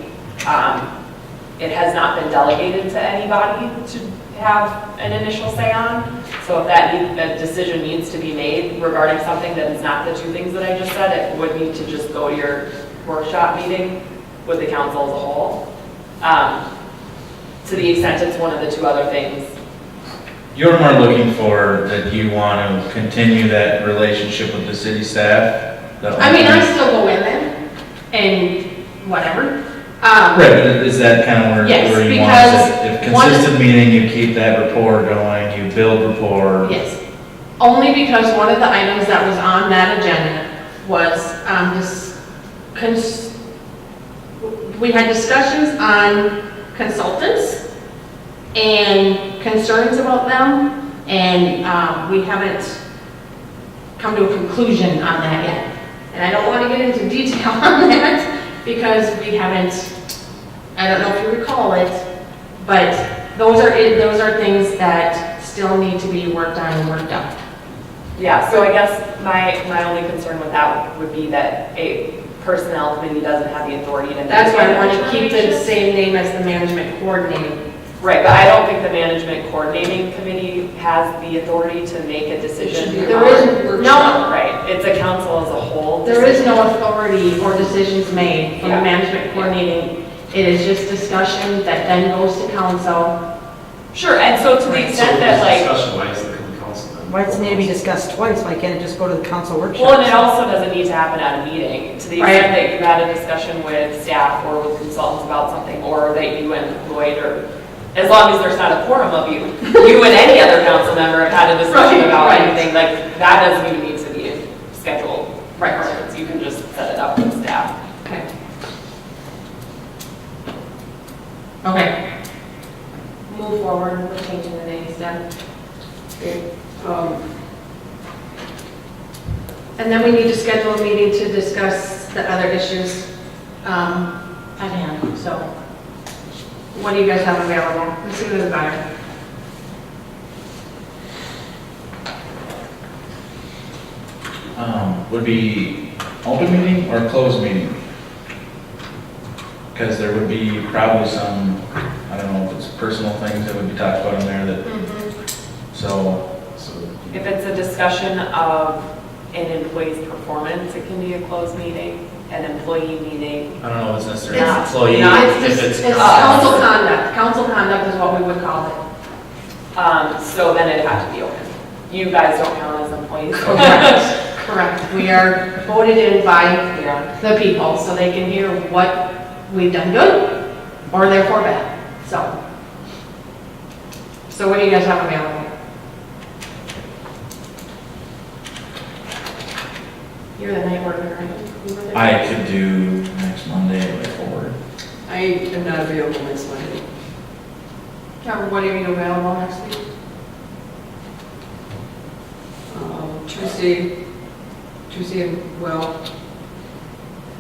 it has not been delegated to anybody to have an initial say on. So if a decision needs to be made regarding something that is not the two things that I just said, it would need to just go to your workshop meeting with the council as a whole. To the extent it's one of the two other things. You're more looking for that you want to continue that relationship with the city staff? I still go in there and whatever. Right, but is that kind of where Yes, you because want it? If consistent meeting, you keep that rapport going, you build rapport. Yes, only because one of the items that was on that agenda was we had discussions on consultants and concerns about them, and we haven't come to a conclusion on that yet. And I don't want to get into detail on that because we haven't, I don't know if you recall it, but those are things that still need to be worked on and worked out. Yeah, so I guess my only concern with that would be that a personnel committee doesn't have the authority to. That's why I want to keep the same name as the management coordinating. Right, but I don't think the management coordinating committee has the authority to make a decision. There is no, right, it's a council as a whole. there is no authority or decisions made from the management coordinating. It is just discussion that then goes to council. Sure, and so to the extent that Discussion, why does it come to council then? Why does it need to be discussed twice? Why can't it just go to the council workshop? well, and it also doesn't need to happen at a meeting. To the extent that you had a discussion with staff or with consultants about something, or that you and Lloyd or as long as there's not a quorum of you, you and any other council member have had a discussion Right, about right. anything, like, that doesn't even need to be scheduled. Right. You can just set it up with staff. Okay. Okay. Move forward with changing the names then. Okay, And then we need to schedule a meeting to discuss the other issues at hand, so. What do you guys have available? Let's see who's better. Would be open meeting or closed meeting? Because there would be probably some, I don't know if it's personal things that would be talked about in there that, so. If it's a discussion of an employee's performance, it can be a closed meeting, an employee meeting. I don't know if it's necessarily It's employee, not- if it's. It's council conduct. Council conduct is what we would call it. So then it'd have to be open. You guys don't count as employees. Correct. Correct. We are voted in by Yeah. the people, so they can hear what we've done good or therefore bad. So what do you guys have available? You're the night worker, right? You were there? I could do next Monday at like 4. I am not available next Monday. Karen, what are you available next week? Tuesday, well,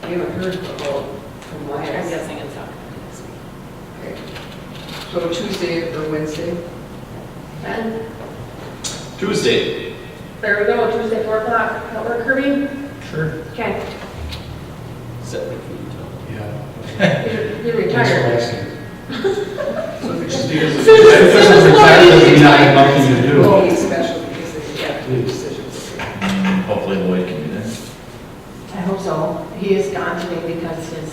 I haven't heard about from I'm Lions. guessing it's not this week. Okay. So Tuesday or Wednesday? Ben? Tuesday. There we go, Tuesday, 4 o'clock. That work, Kirby? Sure. Okay. Set my feet. Yeah. You're Thanks for retired. asking. Just Just because I'm retired doesn't mean I have nothing to do. Oh, it's special because they have Please. decisions. Hopefully Lloyd can be there. I hope so. He is gone today because his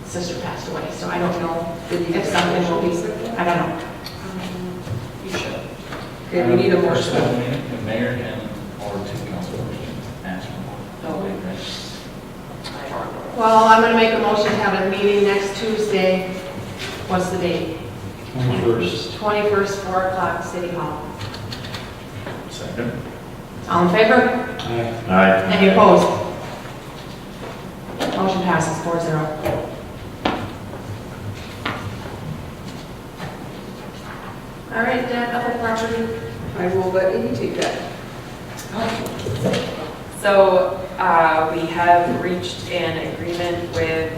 sister passed away, so I don't know if something will be, I don't know. You should. Okay, we need a motion. Personal meeting, the mayor and, or 2 council members can ask for. Oh, wait. Right. I don't know. Well, I'm gonna make a motion to have a meeting next Tuesday. What's the date? 21st. 21st, 4 o'clock, City Hall. Second. All in favor? Aye. Any opposed? Motion passes 4-0. All right, Deb, Apple property. I will let Amy take that. So we have reached an agreement with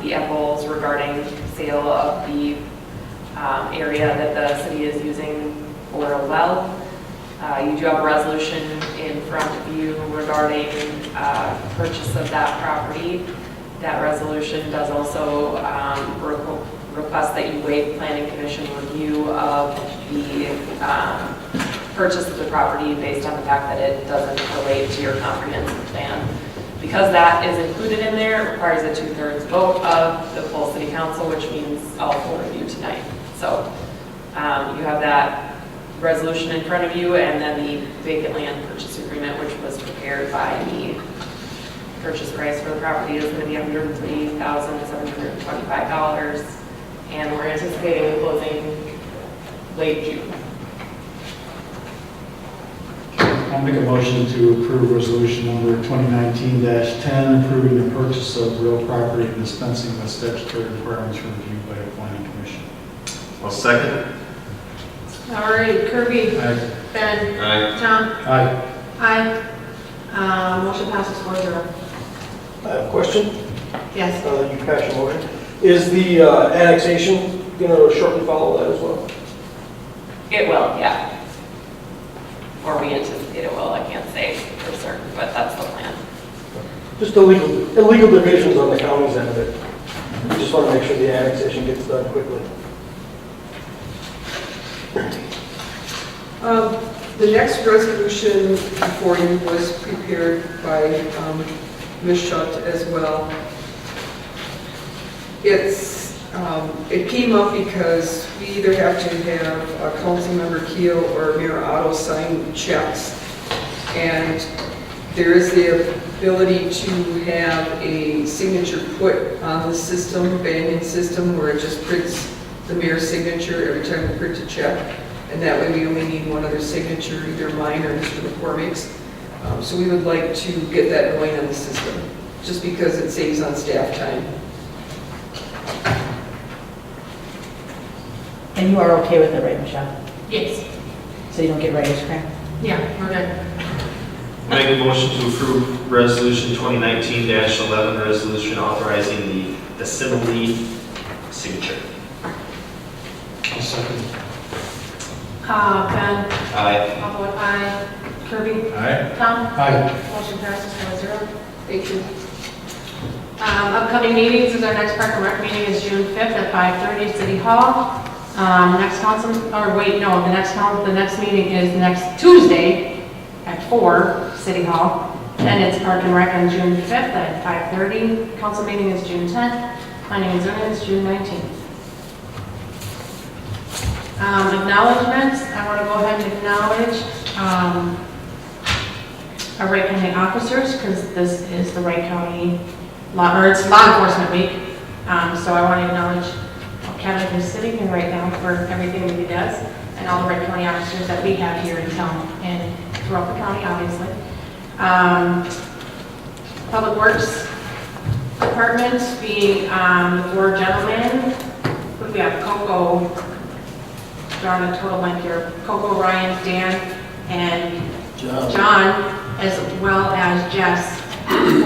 the Epples regarding sale of the area that the city is using for a well. You do have a resolution in front of you regarding purchase of that property. That resolution does also request that you waive planning commission review of the purchase of the property based on the fact that it doesn't relate to your comprehensive plan. Because that is included in there, it requires a 2/3 vote of the full city council, which means all 4 of you tonight. So you have that resolution in front of you, and then the vacant land purchase agreement, which was prepared by me. Purchase price for the property is going to be $103,725, and we're anticipating closing late June. I'll make a motion to approve resolution number 2019-10, approving the purchase of real property and dispensing with statutory requirements reviewed by the planning commission. I'll second. All right, Kirby. Aye. Ben. Aye. Tom. Aye. Aye. Motion passes 4-0. I have a question. Yes. You pass your motion. Is the annexation going to shortly follow that as well? It will, yeah. Or we anticipate it will, I can't say for certain, but that's the plan. Just illegal divisions on the county's end of it. We just want to make sure the annexation gets done quickly. The next resolution before you was prepared by Ms. Shutt as well. It came up because we either have to have Councilmember Keel or Mayor Otto sign checks. And there is the ability to have a signature put on the system, Banyan system, where it just prints the mayor's signature every time we print a check. And that way we only need one other signature, either mine or Mr. McCormick's. So we would like to get that going on the system, just because it saves on staff time. And you are okay with it, right, Michelle? Yes. So you don't get writer's cramp? Yeah, we're good. Make a motion to approve resolution 2019-11, resolution authorizing the assembly signature. I'll second. Ben? Aye. I'll vote aye. Kirby? Aye. Tom? Aye. Motion passes 4-0. Thank you. Upcoming meetings is our next Park and Rec meeting is June 5th at 5:30 City Hall. Next council, or wait, no, the next meeting is next Tuesday at 4 City Hall. And it's Park and Rec on June 5th at 5:30. Council meeting is June 10th. Planning and zoning is June 19th. Acknowledgements, I want to go ahead and acknowledge our Wright County officers, because this is the Wright County it's Law Enforcement Week. So I want to acknowledge Kevin who's sitting here right now for everything that he does, and all the Wright County officers that we have here in town and throughout the county, obviously. Public Works Department being the 4 gentlemen. We have Coco, drawing a total blank here, Coco, Ryan, Dan, and John, as well as Jess,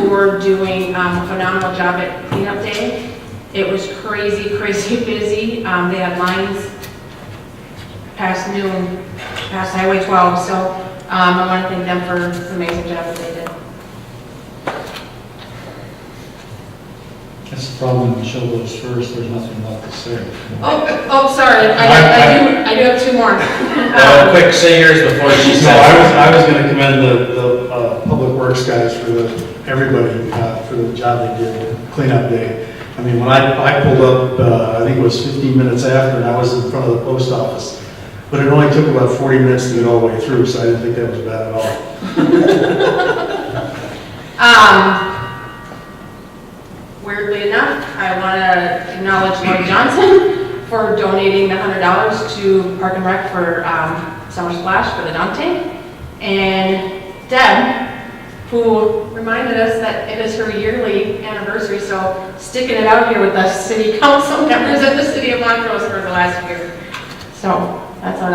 for doing a phenomenal job at cleanup day. It was crazy, crazy busy. They had lines past noon, past Highway 12, so I want to thank them for the amazing job that they did. That's the problem, when Michelle goes first, there's nothing left to say. Oh, sorry, I do have 2 more. Quick, say yours before she says. No, I was going to commend the Public Works guys for everybody for the job they did, cleanup day. I mean, when I pulled up, I think it was 15 minutes after, and I was in front of the post office. But it only took about 40 minutes to get all the way through, so I didn't think that was bad at all. Weirdly enough, I want to acknowledge Lloyd Johnson for donating the $100 to Park and Rec for Summer Splash for the dunk tank. And Deb, who reminded us that it is her yearly anniversary, so sticking it out here with the city council members of the city of Montrose for the last year. So that's it.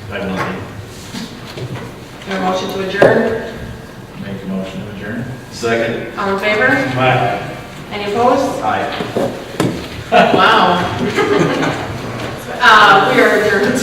I have nothing. Is there a motion to adjourn? Make a motion to adjourn. Second. All in favor? Aye. Any opposed? Aye. Wow. We are adjourned.